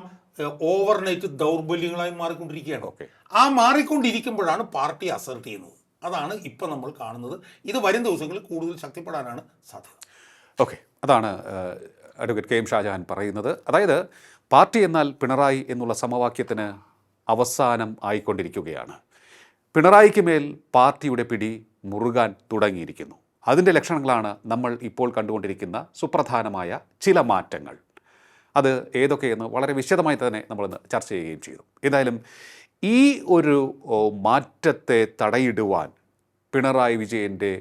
ഓവർനൈറ്റ് ദൗർബല്യങ്ങളായി മാറിക്കൊണ്ടിരിക്കുകയാണ്. ആ മാറിക്കൊണ്ടിരിക്കുമ്പോഴാണ് പാർട്ടി അസർട്ട് ചെയ്യുന്നത്. അതാണ് ഇപ്പം നമ്മൾ കാണുന്നത്. ഇത് വരും ദിവസങ്ങളിൽ കൂടുതൽ ശക്തിപ്പെടാനാണ് സാധ്യത. ഓക്കെ, അതാണ് അഡ്വക്കേറ്റ് കെ എം ഷാജഹാൻ പറയുന്നത്. അതായത് പാർട്ടി എന്നാൽ പിണറായി എന്നുള്ള സമവാക്യത്തിന് അവസാനം ആയിക്കൊണ്ടിരിക്കുകയാണ്. പിണറായിക്ക് മേൽ പാർട്ടിയുടെ പിടി മുറുകാൻ തുടങ്ങിയിരിക്കുന്നു. അതിൻ്റെ ലക്ഷണങ്ങളാണ് നമ്മൾ ഇപ്പോൾ കണ്ടുകൊണ്ടിരിക്കുന്ന സുപ്രധാനമായ ചില മാറ്റങ്ങൾ. അത് ഏതൊക്കെയെന്ന് വളരെ വിശദമായി തന്നെ നമ്മളിന്ന് ചർച്ച ചെയ്യുകയും ചെയ്തു. എന്തായാലും ഈ ഒരു മാറ്റത്തെ തടയിടുവാൻ പിണറായി വിജയൻ്റെ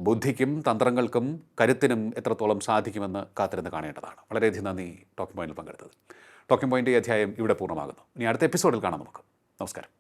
ബുദ്ധിക്കും തന്ത്രങ്ങൾക്കും കരുത്തിനും എത്രത്തോളം സാധിക്കുമെന്ന് കാത്തിരുന്ന് കാണേണ്ടതാണ്. വളരെയധികം നന്ദി ടോക്കിംഗ് പോയിന്റിൽ പങ്കെടുത്തത്. ടോക്കിംഗ് പോയിന്റ് ഈ അധ്യായം ഇവിടെ പൂർണ്ണമാകുന്നു. ഇനി അടുത്ത എപ്പിസോഡിൽ കാണാം നമുക്ക്. നമസ്കാരം.